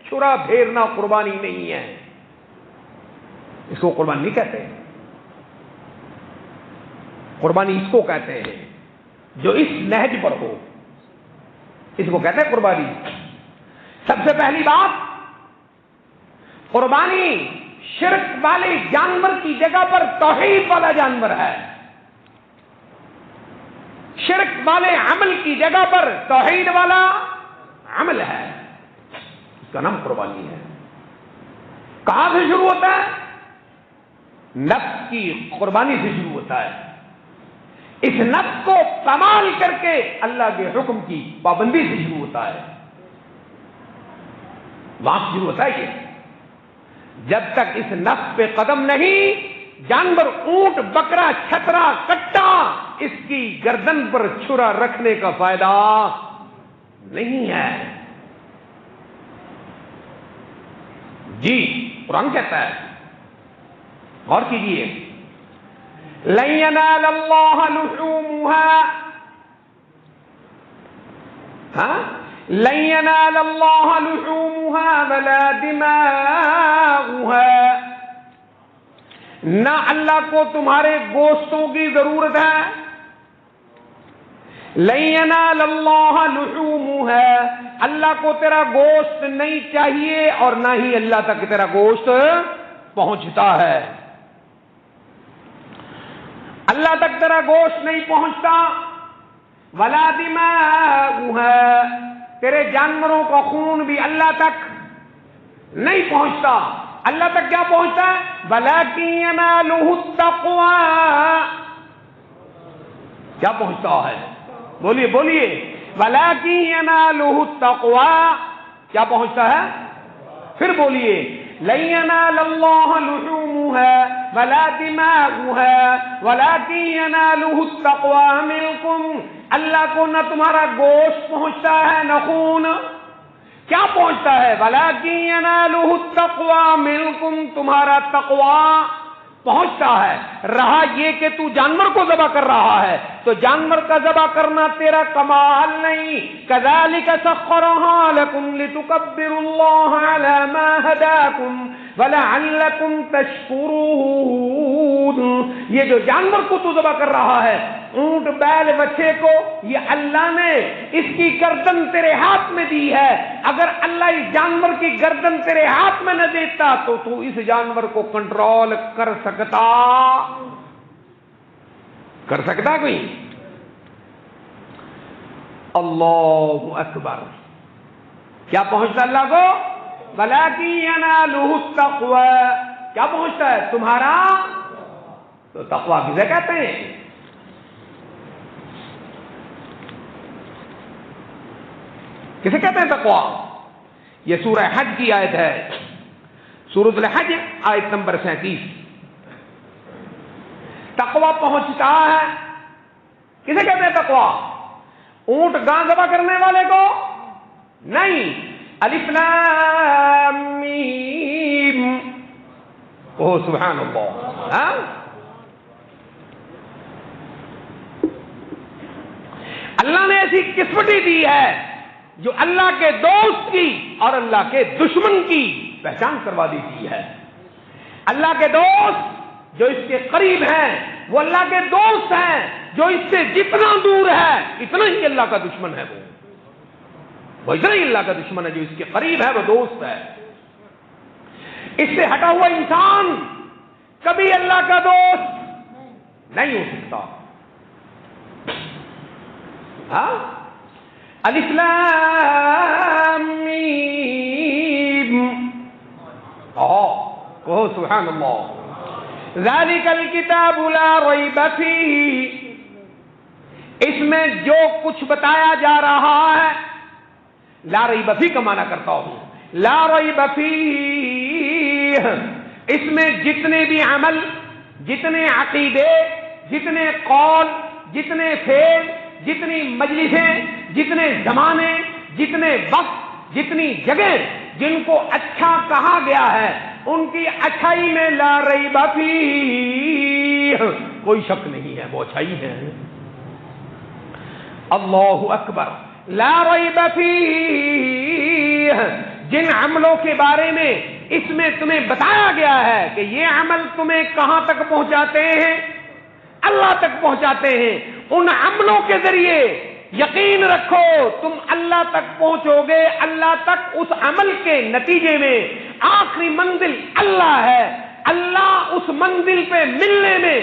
چھرا پھیرنا قربانی نہیں ہے۔ اس کو قربانی نہیں کہتے۔ قربانی اس کو کہتے ہیں جو اس نہج پر ہو، اس کو کہتے ہیں قربانی۔ سب سے پہلی بات، قربانی شرک والے جانور کی جگہ پر توحید والا جانور ہے، شرک والے عمل کی جگہ پر توحید والا عمل ہے، اس کا نام قربانی ہے۔ کہاں سے شروع ہوتا ہے؟ نفس کی قربانی سے شروع ہوتا ہے۔ اس نفس کو کمال کر کے اللہ کے حکم کی پابندی سے شروع ہوتا ہے، وہاں سے شروع ہوتا ہے یہ۔ جب تک اس نفس پہ قدم نہیں، جانور اونٹ بکرا چھترا کٹا، اس کی گردن پر چھرا رکھنے کا فائدہ نہیں ہے۔ جی قرآن کہتا ہے اور کیجیے، لن ينال اللہ لحومها، لن ينال اللہ لحومها ولا دماؤها، نہ اللہ کو تمہارے گوشتوں کی ضرورت ہے، لن ينال اللہ لحومها، اللہ کو تیرا گوشت نہیں چاہیے اور نہ ہی اللہ تک تیرا گوشت پہنچتا ہے، اللہ تک تیرا گوشت نہیں پہنچتا، ولا دماؤها، تیرے جانوروں کا خون بھی اللہ تک نہیں پہنچتا، اللہ تک کیا پہنچتا ہے؟ ولکن ینالہ التقوی، کیا پہنچتا ہے؟ بولیے بولیے، ولکن ینالہ التقوی، کیا پہنچتا ہے؟ پھر بولیے، لن ينال اللہ لحومها ولا دماؤها ولكن ينالہ التقوی منکم، اللہ کو نہ تمہارا گوشت پہنچتا ہے نہ خون، کیا پہنچتا ہے؟ ولكن ينالہ التقوی منکم، تمہارا تقوی پہنچتا ہے۔ رہا یہ کہ تو جانور کو ذبح کر رہا ہے تو جانور کا ذبح کرنا تیرا کمال نہیں، كذلك سخرها لكم لتكبروا الله على ما هداكم وَلَعَلَّكُمْ تَشْكُرُونَ، یہ جو جانور کو تو ذبح کر رہا ہے، اونٹ بیل بچے کو، یہ اللہ نے اس کی گردن تیرے ہاتھ میں دی ہے، اگر اللہ اس جانور کی گردن تیرے ہاتھ میں نہ دیتا تو تو اس جانور کو کنٹرول کر سکتا کوئی؟ اللہ اکبر، کیا پہنچتا اللہ کو؟ وَلَكِنْ يَنَالُهُ التَّقْوَى، کیا پہنچتا ہے؟ تمہارا تو تقوی کسے کہتے ہیں؟ کسے کہتے ہیں تقوی؟ یہ سورہ حج کی آیت ہے، سورۃ الحج آیت نمبر 37۔ تقوی پہنچتا ہے، کسے کہتے ہیں تقوی؟ اونٹ گاں ذبح کرنے والے کو نہیں، الف لام میم، اوہ سبحان اللہ، اللہ نے ایسی قسمتی دی ہے جو اللہ کے دوست کی اور اللہ کے دشمن کی پہچان کروا دیتی ہے۔ اللہ کے دوست جو اس کے قریب ہیں وہ اللہ کے دوست ہیں، جو اس سے جتنا دور ہے اتنا ہی اللہ کا دشمن ہے، وہ اتنا ہی اللہ کا دشمن ہے، جو اس کے قریب ہے وہ دوست ہے۔ اس سے ہٹا ہوا انسان کبھی اللہ کا دوست نہیں ہو سکتا۔ الف لام میم، سبحان اللہ، ذالک الکتاب لا ریب فیہ، اس میں جو کچھ بتایا جا رہا ہے، لا ریب فیہ کا معنی کرتا ہوں، لا ریب فیہ، اس میں جتنے بھی عمل، جتنے عقیدے، جتنے قول، جتنے فعل، جتنی مجلسیں، جتنے زمانے، جتنے وقت، جتنی جگہ جن کو اچھا کہا گیا ہے، ان کی اچھائی میں لا ریب فیہ، کوئی شک نہیں ہے، وہ اچھائی ہے۔ اللہ اکبر، لا ریب فیہ، جن عملوں کے بارے میں اس میں تمہیں بتایا گیا ہے کہ یہ عمل تمہیں کہاں تک پہنچاتے ہیں؟ اللہ تک پہنچاتے ہیں، ان عملوں کے ذریعے یقین رکھو تم اللہ تک پہنچو گے، اللہ تک اس عمل کے نتیجے میں آخری منزل اللہ ہے، اللہ اس منزل پہ ملنے میں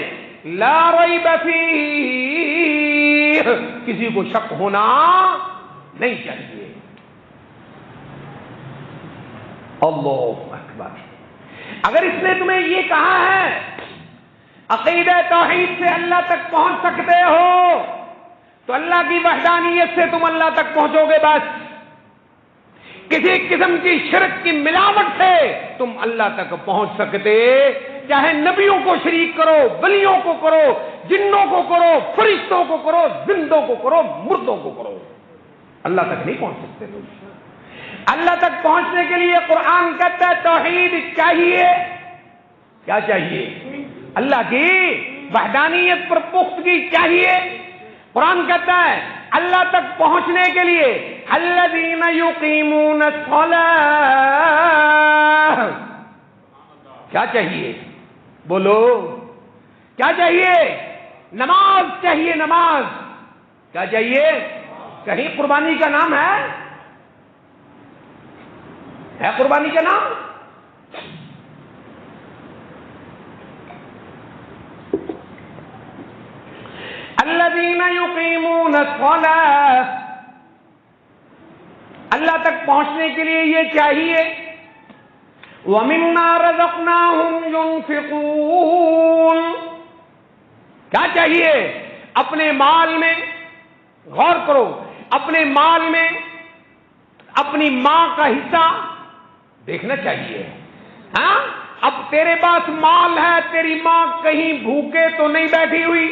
لا ریب فیہ، کسی کو شک ہونا نہیں چاہیے۔ اللہ اکبر، اگر اس نے تمہیں یہ کہا ہے عقیدہ توحید سے اللہ تک پہنچ سکتے ہو تو اللہ کی وحدانیت سے تم اللہ تک پہنچو گے، بس کسی قسم کی شرک کی ملاوٹ سے تم اللہ تک پہنچ سکتے، چاہے نبیوں کو شریک کرو، ولیوں کو کرو، جنوں کو کرو، فرشتوں کو کرو، زندوں کو کرو، مردوں کو کرو، اللہ تک نہیں پہنچ سکتے تم۔ اللہ تک پہنچنے کے لیے قرآن کہتا ہے توحید چاہیے، کیا چاہیے؟ اللہ کی وحدانیت پر پختگی چاہیے. قرآن کہتا ہے اللہ تک پہنچنے کے لیے الذین یقیمون الصلاۃ، کیا چاہیے؟ بولو کیا چاہیے؟ نماز چاہیے. نماز کیا چاہیے؟ کہیں قربانی کا نام ہے قربانی کا نام؟ الذین یقیمون الصلاۃ، اللہ تک پہنچنے کے لیے یہ چاہیے. وَمِمَّا رَزَقْنَاهُمْ يُنْفِقُونَ، کیا چاہیے؟ اپنے مال میں، غور کرو، اپنے مال میں اپنی ماں کا حصہ دیکھنا چاہیے. ہاں اب تیرے پاس مال ہے، تیری ماں کہیں بھوکے تو نہیں بیٹھی ہوئی،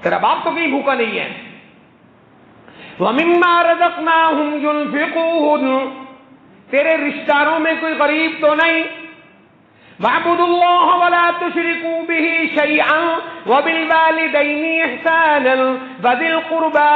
تیرا باپ تو کہیں بھوکا نہیں ہے. وَمِمَّا رَزَقْنَاهُمْ يُنْفِقُونَ، تیرے رشتہ داروں میں کوئی غریب تو نہیں. وَاعْبُدُوا اللَّهَ وَلَا تُشْرِكُوا بِهِ شَيْئًا وَبِالْوَالِدَيْنِ إِحْسَانًا وَذِي الْقُرْبَى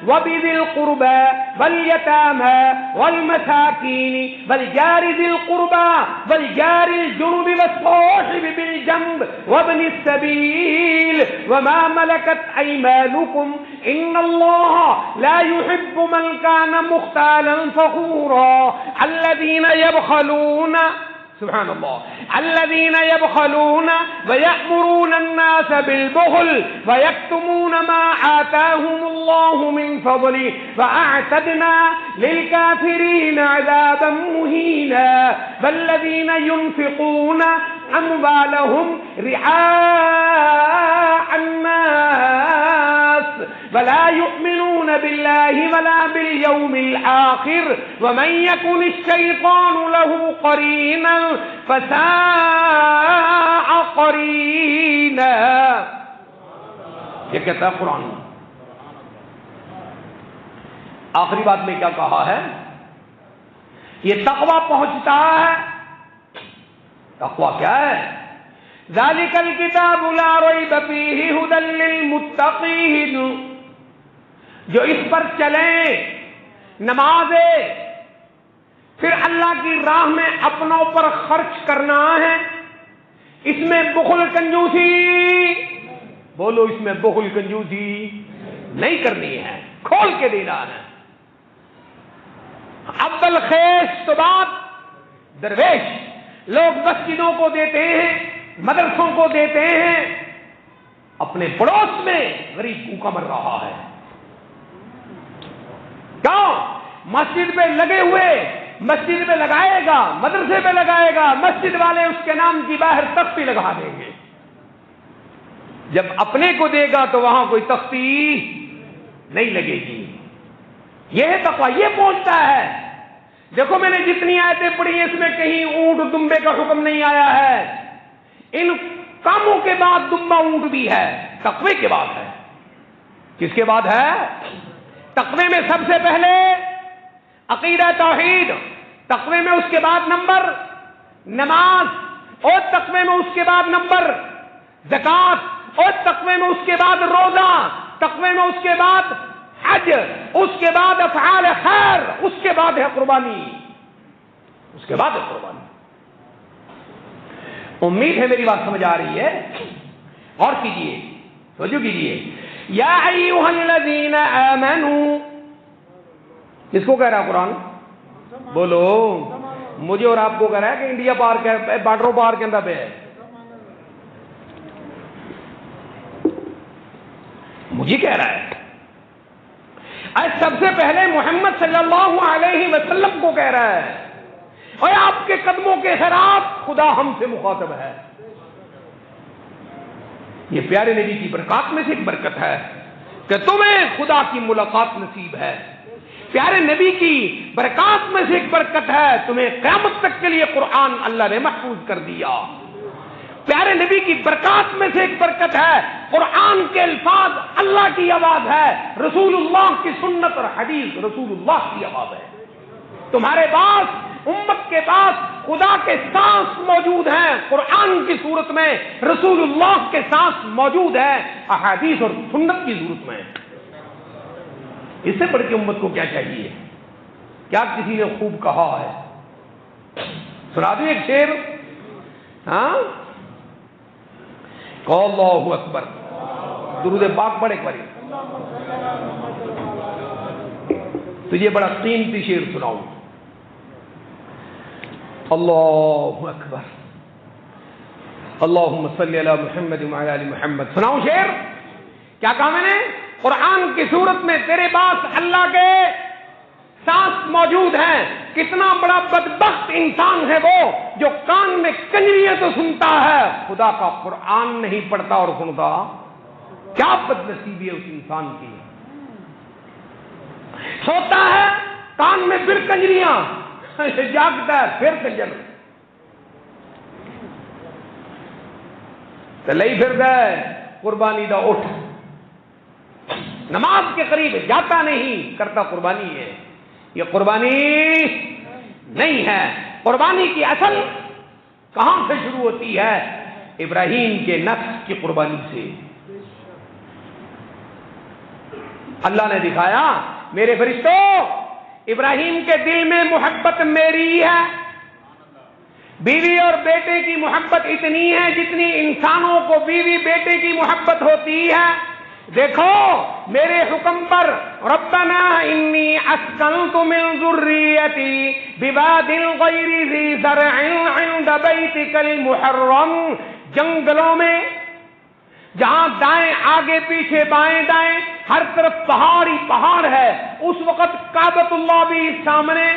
وَبِذِي الْقُرْبَى وَالْيَتَامَى وَالْمَسَاكِينِ وَالْجَارِ ذِي الْقُرْبَى وَالْجَارِ الْجُنُبِ وَالصَّاحِبِ بِالْجَنبِ وَابْنِ السَّبِيلِ وَمَا مَلَكَتْ أَيْمَانُكُمْ إِنَّ اللَّهَ لَا يُحِبُّ مَنْ كَانَ مُخْتَالًا فَخُورًا. الَّذِينَ يَبْخَلُونَ، سبحان اللہ، الذین یبخلون ویأمرون الناس بالبخل ویکتمون ما آتاهم اللہ من فضلہ وأعتدنا للکافرین عذابا مہینا. والذین ينفقون اموالهم رعاء الناس ولا يؤمنون بالله ولا باليوم الآخر ومن يكن الشيطان له قرينا فساء قرينا. یہ کہتا ہے قرآن. آخری بات میں کیا کہا ہے؟ یہ تقوی پہنچتا ہے. تقوی کیا ہے؟ ذالک الکتاب لا ریب فیہ ھدی للمتقین، جو اس پر چلیں، نمازیں، پھر اللہ کی راہ میں اپنوں پر خرچ کرنا ہے. اس میں بخل کنجوسی، بولو اس میں بخل کنجوسی نہیں کرنی ہے، کھول کے دینا ہے. افضل خیش تو بات درویش، لوگ مسجدوں کو دیتے ہیں، مدرسوں کو دیتے ہیں، اپنے پڑوس میں غریب بھوکا مر رہا ہے. کیوں؟ مسجد پہ لگے ہوئے، مسجد پہ لگائے گا، مدرسے پہ لگائے گا، مسجد والے اس کے نام کی باہر تختی لگا دیں گے. جب اپنے کو دے گا تو وہاں کوئی تختی نہیں لگے گی. یہ تقویٰ یہ پہنچتا ہے. دیکھو میں نے جتنی آیتیں پڑھی ہیں اس میں کہیں اونٹ دمبے کا حکم نہیں آیا ہے. ان کاموں کے بعد دمبا اونٹ بھی ہے، تقوی کے بعد ہے. کس کے بعد ہے؟ تقوی میں سب سے پہلے عقیدہ توحید، تقوی میں اس کے بعد نمبر نماز، اور تقوی میں اس کے بعد نمبر زکات، اور تقوی میں اس کے بعد روزہ، تقوی میں اس کے بعد حج، اس کے بعد افعال خیر، اس کے بعد ہے قربانی، اس کے بعد ہے قربانی. امید ہے میری بات سمجھ آ رہی ہے. اور کیجئے، توجہ کیجئے. یا ایھا الذین آمنوا، کس کو کہہ رہا ہے قرآن؟ بولو مجھے اور آپ کو کہہ رہا ہے کہ انڈیا پارک ہے، باڈرو پارک کے اندر پہ ہے. مجھے کہہ رہا ہے. سب سے پہلے محمد صلی اللہ علیہ وسلم کو کہہ رہا ہے، اور آپ کے قدموں کے خلاف خدا ہم سے مخاطب ہے. یہ پیارے نبی کی برکات میں سے ایک برکت ہے کہ تمہیں خدا کی ملاقات نصیب ہے. پیارے نبی کی برکات میں سے ایک برکت ہے تمہیں قیامت تک کے لیے قرآن اللہ نے محفوظ کر دیا. پیارے نبی کی برکات میں سے ایک برکت ہے قرآن کے الفاظ اللہ کی آواز ہے، رسول اللہ کی سنت اور حدیث رسول اللہ کی آواز ہے. تمہارے پاس امت کے پاس خدا کے سانس موجود ہیں، قرآن کی صورت میں، رسول اللہ کے سانس موجود ہے، احادیث اور سنت کی صورت میں۔ اس سے بڑھ کے امت کو کیا چاہیے؟ کیا کسی نے خوب کہا ہے؟ سنا دوں ایک شعر؟ ہاں، اللہ اکبر، درود پاک پڑھ ایک بار۔ تجھے بڑا قیمتی شعر سناؤں۔ اللہ اکبر، اللہم صلی علی محمد وعلی آل محمد۔ سناؤں شعر؟ کیا کہا میں نے؟ قرآن کی صورت میں تیرے پاس اللہ کے سانس موجود ہیں۔ کتنا بڑا بدبخت انسان ہے وہ جو کان میں کنجریاں تو سنتا ہے، خدا کا قرآن نہیں پڑھتا اور سنتا۔ کیا بدنصیبی ہے اس انسان کی۔ سوتا ہے کان میں پھر کنجریاں، جاگتا ہے پھر کنجر، چلئی پھر گئے قربانی دا اٹھ، نماز کے قریب جاتا نہیں، کرتا قربانی ہے۔ یہ قربانی نہیں ہے۔ قربانی کی اصل کہاں سے شروع ہوتی ہے؟ ابراہیم کے نفس کی قربانی سے۔ اللہ نے دکھایا میرے فرشتوں، ابراہیم کے دل میں محبت میری ہے۔ بیوی اور بیٹے کی محبت اتنی ہے جتنی انسانوں کو بیوی بیٹے کی محبت ہوتی ہے۔ دیکھو میرے حکم پر، ربنا انی اسکنت من ذریتی بواد غیر ذی زرع عند بیتک المحرم، جنگلوں میں جہاں دائیں آگے پیچھے بائیں دائیں ہر طرف پہاڑ ہی پہاڑ ہے، اس وقت کعبۃ اللہ بھی سامنے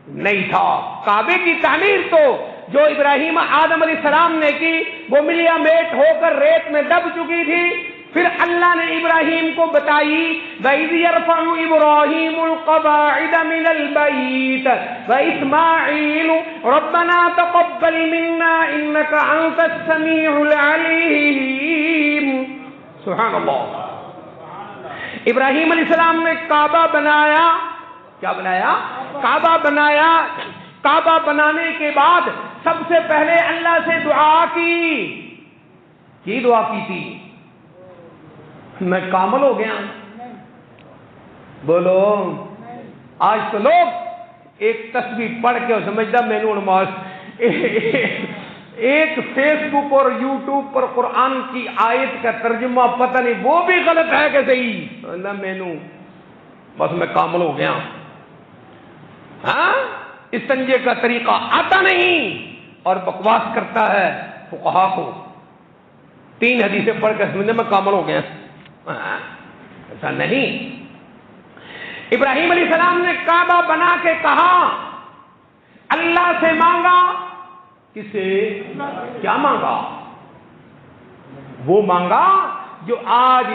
نہیں تھا۔ کعبے کی تعمیر تو جو ابراہیم آدم علیہ السلام نے کی وہ ملیا میٹ ہو کر ریت میں دب چکی تھی۔ پھر اللہ نے ابراہیم کو بتائی، وَإِذْ يَرْفَعُ إِبْرَاهِيمُ الْقَوَاعِدَ مِنَ الْبَيْتِ وَإِسْمَاعِيلُ رَبَّنَا تَقَبَّلْ مِنَّا إِنَّكَ أَنْتَ السَّمِيعُ الْعَلِيمُ۔ سبحان اللہ۔ ابراہیم علیہ السلام نے کعبہ بنایا۔ کیا بنایا؟ کعبہ بنایا۔ کعبہ بنانے کے بعد سب سے پہلے اللہ سے دعا کی دعا کی تھی، میں کامل ہو گیا۔ بولو، آج تو لوگ ایک تسبیح پڑھ کے سمجھتا میں نے نماز، ایک فیس بک اور یوٹیوب پر قرآن کی آیت کا ترجمہ پتہ نہیں وہ بھی غلط ہے کہ صحیح، میں نے بس میں کامل ہو گیا۔ ہاں، استنجے کا طریقہ آتا نہیں اور بکواس کرتا ہے فقہا کو، 3 حدیثیں پڑھ کے سمجھنے میں کامل ہو گیا۔ ایسا نہیں۔ ابراہیم علیہ السلام نے کعبہ بنا کے کہا، اللہ سے مانگا، کسے؟ کیا مانگا؟ وہ مانگا جو آج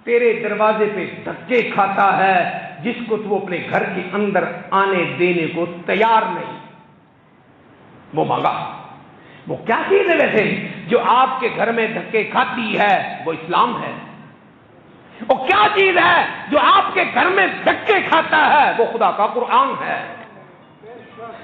تیرے دروازے پہ دھکے کھاتا ہے، جس کو تو اپنے گھر کے اندر آنے دینے کو تیار نہیں، وہ مانگا۔ وہ کیا چیز ہے ویسے جو آپ کے گھر میں دھکے کھاتی ہے؟ وہ اسلام ہے۔ وہ کیا چیز ہے جو آپ کے گھر میں دھکے کھاتا ہے؟ وہ خدا کا قرآن ہے۔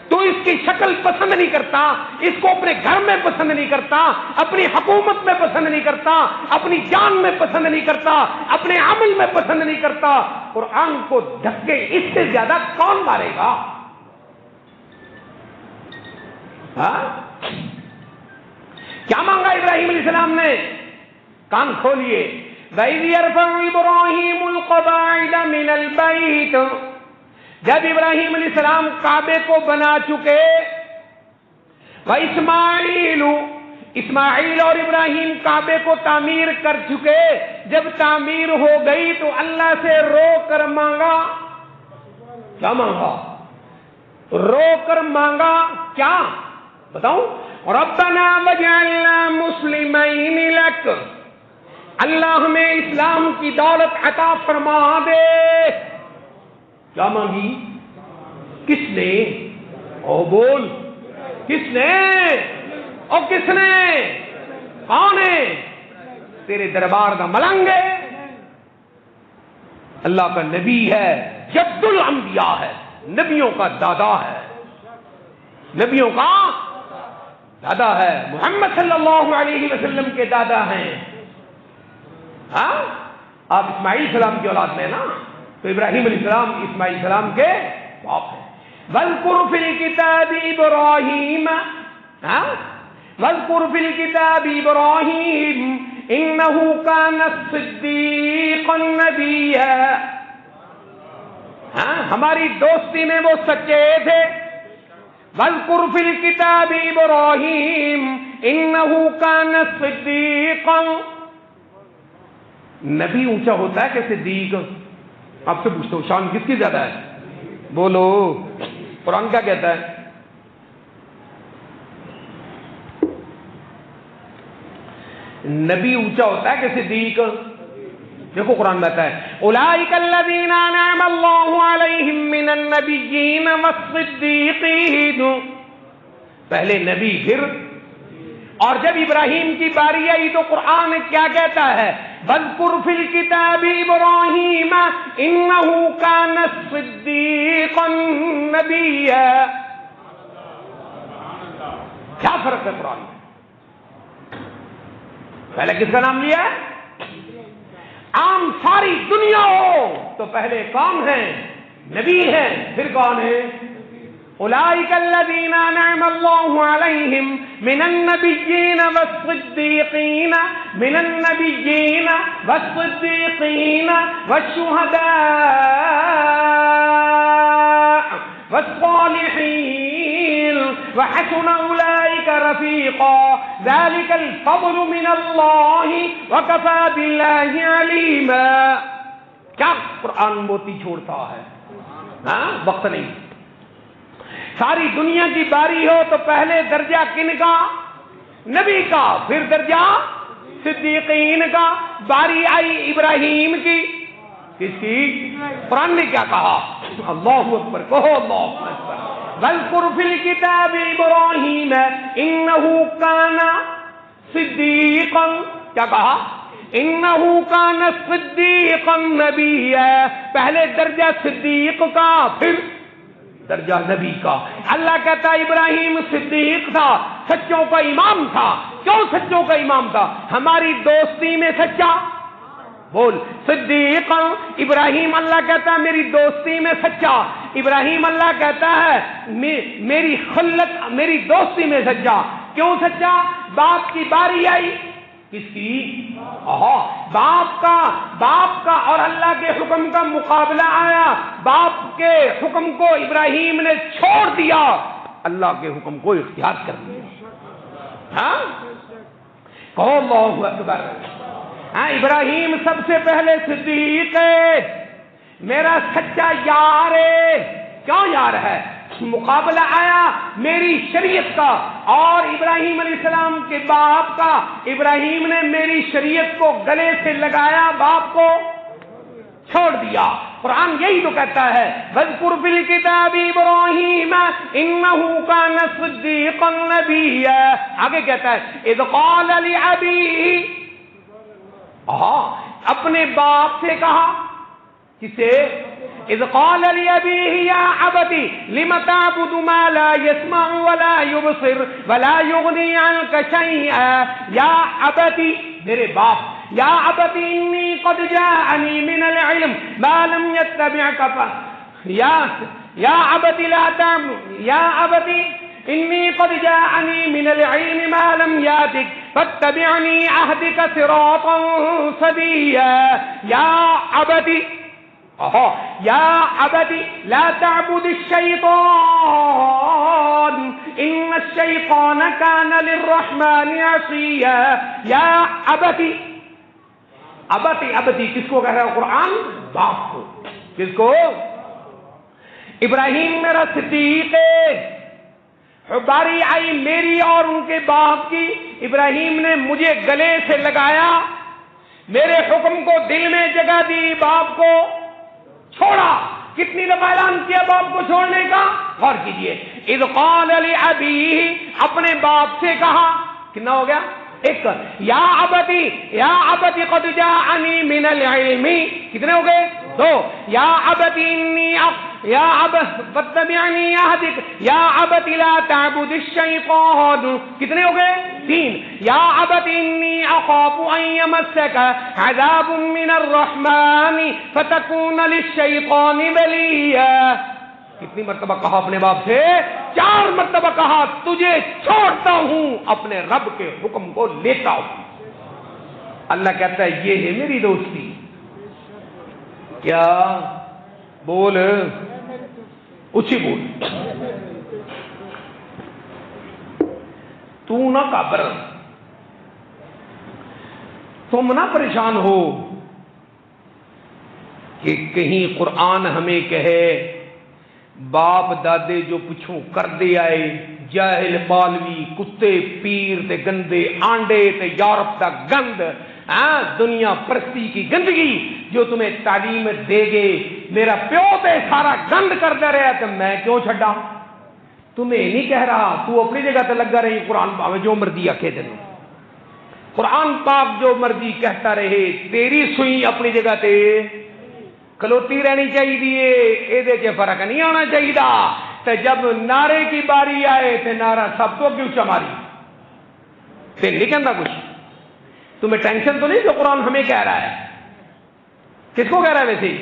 تو اس کی شکل پسند نہیں کرتا، اس کو اپنے گھر میں پسند نہیں کرتا، اپنی حکومت میں پسند نہیں کرتا، اپنی جان میں پسند نہیں کرتا، اپنے عمل میں پسند نہیں کرتا، قرآن کو دھکے اس سے زیادہ کون مارے گا؟ کیا مانگا ابراہیم علیہ السلام نے؟ کان کھولیے، وَإِذْ يَرْفَعُ إِبْرَاهِيمُ الْقَوَاعِدَ مِنَ الْبَيْتِ، جب ابراہیم علیہ السلام کعبے کو بنا چکے، وَإِسْمَاعِيلُ، اسماعیل اور ابراہیم کعبے کو تعمیر کر چکے، جب تعمیر ہو گئی تو اللہ سے رو کر مانگا۔ کیا مانگا؟ رو کر مانگا۔ کیا بتاؤں؟ ربنا وجعلنا مسلمین لک، اللہ ہمیں اسلام کی دولت عطا فرما دے۔ کیا مانگی؟ کس نے؟ او بول، کس نے؟ او کس نے؟ کون ہے؟ تیرے دربار کا ملنگ ہے، اللہ کا نبی ہے، جد الانبیاء ہے، نبیوں کا دادا ہے۔ نبیوں کا دادا ہے، محمد صلی اللہ علیہ وسلم کے دادا ہیں. ہاں آپ اسماعیل السلام کی اولاد میں نا، تو ابراہیم علیہ السلام اسماعیل السلام کے باپ ہیں. وَاذْكُرْ فِي الْكِتَابِ إِبْرَاهِيمَ، وَاذْكُرْ فِي الْكِتَابِ إِبْرَاهِيمَ إِنَّهُ كَانَ صِدِّيقًا نَبِيًّا. ہماری دوستی میں وہ سچے تھے. وَاذْكُرْ فِي الْكِتَابِ إِبْرَاهِيمَ إِنَّهُ كَانَ صِدِّيقًا. نبی اونچا ہوتا ہے کہ صدیق؟ آپ سے پوچھتا ہوں شان کس کی زیادہ ہے؟ بولو. قرآن کیا کہتا ہے؟ نبی اونچا ہوتا ہے کہ صدیق؟ دیکھو قرآن کہتا ہے اولئک الذین انعم اللہ علیہم من النبیین والصدیقین. پہلے نبی پھر، اور جب ابراہیم کی باری آئی تو قرآن کیا کہتا ہے؟ وَاذْكُرْ فِي الْكِتَابِ إِبْرَاهِيمَ إِنَّهُ كَانَ صِدِّيقًا نَبِيًّا. کیا فرق ہے قرآن میں؟ پہلے کس کا نام لیا ہے؟ عام ساری دنیا ہو تو پہلے کون ہیں؟ نبی ہیں. پھر کون ہیں؟ اولئک الذین انعم اللہ علیہم من النبیین والصدیقین، من النبیین والصدیقین والشہداء والصالحین وحسن اولئک رفیقا ذلک الفضل من اللہ وکفی باللہ علیما. کیا قرآن موتی چھوڑتا ہے؟ وقت نہیں. ساری دنیا کی باری ہو تو پہلے درجہ کن کا؟ نبی کا. پھر درجہ صدیقین کا. باری آئی ابراہیم کی، کس کی؟ قرآن نے کیا کہا؟ اللہ اکبر کہو، اللہ اکبر. وَاذْكُرْ فِي الْكِتَابِ إِبْرَاهِيمَ إِنَّهُ كَانَ صِدِّيقًا. کیا کہا؟ إِنَّهُ كَانَ صِدِّيقًا نَبِيًّا. پہلے درجہ صدیق کا، پھر درجہ نبی کا. اللہ کہتا ہے ابراہیم صدیق تھا، سچوں کا امام تھا. کیوں سچوں کا امام تھا؟ ہماری دوستی میں سچا. بول صدیق. ابراہیم اللہ کہتا ہے میری دوستی میں سچا. ابراہیم اللہ کہتا ہے میری خلت، میری دوستی میں سچا. کیوں سچا؟ باپ کی باری آئی. کس کی؟ باپ کا اور اللہ کے حکم کا مقابلہ آیا. باپ کے حکم کو ابراہیم نے چھوڑ دیا، اللہ کے حکم کو اختیار کر لیا. کہو اللہ اکبر. ابراہیم سب سے پہلے صدیق ہے، میرا سچا یار ہے. کیوں یار ہے؟ مقابلہ آیا میری شریعت کا اور ابراہیم علیہ السلام کے باپ کا. ابراہیم نے میری شریعت کو گلے سے لگایا، باپ کو چھوڑ دیا. قرآن یہی تو کہتا ہے وَاذْكُرْ فِي الْكِتَابِ إِبْرَاهِيمَ إِنَّهُ كَانَ صِدِّيقًا نَبِيًّا. آگے کہتا ہے اِذْ قَالَ لِأَبِيهِ. اپنے باپ سے کہا. کسے؟ اذ قال لأبيه يا أبت لم تعبد ما لا يسمع ولا يبصر ولا يغني عنك شيئا. یا ابتی، میرے باپ. یا ابت انی قد جاءنی من العلم ما لم يتبعك یا ابت لا تعبد. یا ابتی انی قد جاءنی من العلم ما لم یاتک فاتبعنی اهدک صراطا سویا. یا ابتی، یا ابتی لا تعبد الشیطان ان الشیطان کان للرحمن عصیا. یا ابتی. ابتی کس کو کہہ رہا ہے قرآن؟ باپ کو. کس کو؟ ابراہیم میرا صدیق ہے. باری آئی میری اور ان کے باپ کی. ابراہیم نے مجھے گلے سے لگایا، میرے حکم کو دل میں جگہ دی، باپ کو چھوڑا. کتنی دفعہ اعلان کیا باپ کو چھوڑنے کا؟ غور کیجئے. اذ قال لأبیہ، اپنے باپ سے کہا. کتنا ہو گیا؟ ایک. یا ابتی قد جاءنی من العلم. کتنے ہو گئے؟ دو. یا ابتی یا ابت فاتبعنی اہدک یا ابت لا تعبد الشیطان. کتنے ہو گئے؟ 3. یا ابت انی اخاف ان یمسک عذاب من الرحمن فتکون للشیطان ولیا. کتنی مرتبہ کہا اپنے باپ سے؟ 4 مرتبہ کہا تجھے چھوڑتا ہوں اپنے رب کے حکم کو لیتا ہوں. اللہ کہتا ہے یہ ہے میری دوستی. کیا بول اچھی بول. تو نہ کابر، تم نہ پریشان ہو کہ کہیں قرآن ہمیں کہے باپ دادے جو پچھوں کر دے آئے، جاہل بالوی کتے پیر تے گندے آنڈے تے یورپ دا گند، دنیا پرستی کی گندگی جو تمہیں تعلیم دے گے، میرا پیو تے سارا گند کرتا رہا تو میں کیوں چھڈا؟ تمہیں نہیں کہہ رہا، تو اپنی جگہ تے لگا رہی. قرآن پاک جو مرضی آکھے تینوں، قرآن پاک جو مرضی کہتا رہے، تیری سوئی اپنی جگہ تے کھلوتی رہنی چاہیے. یہ فرق نہیں آنا چاہیے. تو جب نعرے کی باری آئے تو نعرہ سب کو کیوں چماری؟ پھر نہیں کہنا کچھ. تمہیں ٹینشن تو نہیں جو قرآن ہمیں کہہ رہا ہے؟ کس کو کہہ رہا ہے ویسے ہی؟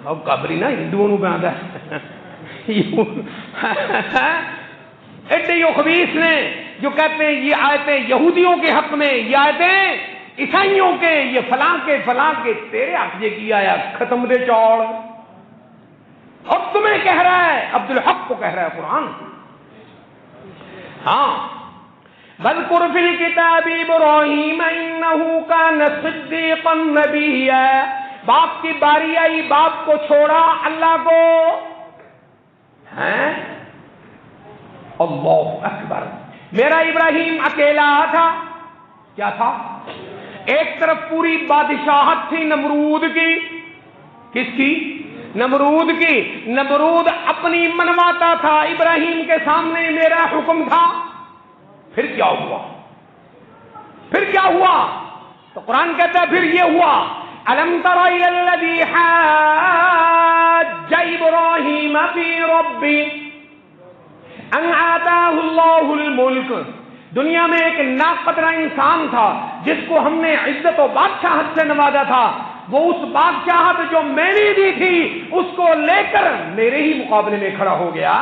اب کابری نا ہندوؤں پہ آتا ہے ایڈے یو خبیث نے جو کہتے ہیں یہ آیتیں یہودیوں کے حق میں، یہ آیتیں عیسائیوں کے، یہ فلاں کے تیرے حق یہ کیا آیا ختم دے چوڑ. اب تمہیں کہہ رہا ہے، عبدالحق کو کہہ رہا ہے قرآن. ہاں بذکر فی الکتاب ابراہیم انہ کان صدیقا نبیا. باپ کی باری آئی، باپ کو چھوڑا اللہ کو. ہیں اللہ اکبر. میرا ابراہیم اکیلا تھا. کیا تھا؟ ایک طرف پوری بادشاہت تھی نمرود کی. کس کی؟ نمرود کی. نمرود اپنی منواتا تھا، ابراہیم کے سامنے میرا حکم تھا. پھر کیا ہوا؟ پھر کیا ہوا؟ تو قرآن کہتا ہے پھر یہ ہوا. الم تر الی الذی حاج ابراہیم فی ربہ ان آتاہ اللہ الملک. دنیا میں ایک ناقدرہ انسان تھا جس کو ہم نے عزت و بادشاہت سے نوازا تھا. وہ اس بادشاہت جو میں نے دی تھی اس کو لے کر میرے ہی مقابلے میں کھڑا ہو گیا.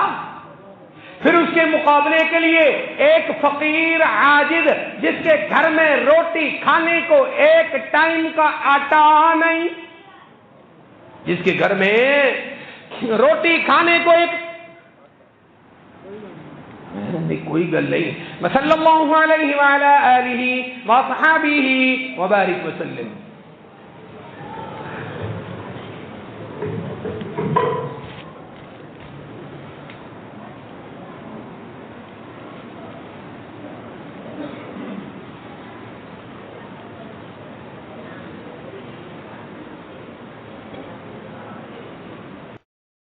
پھر اس کے مقابلے کے لیے ایک فقیر عاجز جس کے گھر میں روٹی کھانے کو ایک ٹائم کا آٹا نہیں، جس کے گھر میں روٹی کھانے کو ایک کوئی گل نہیں. صلی اللہ علیہ وآلہ آلہ وصحبہ وبارک وسلم.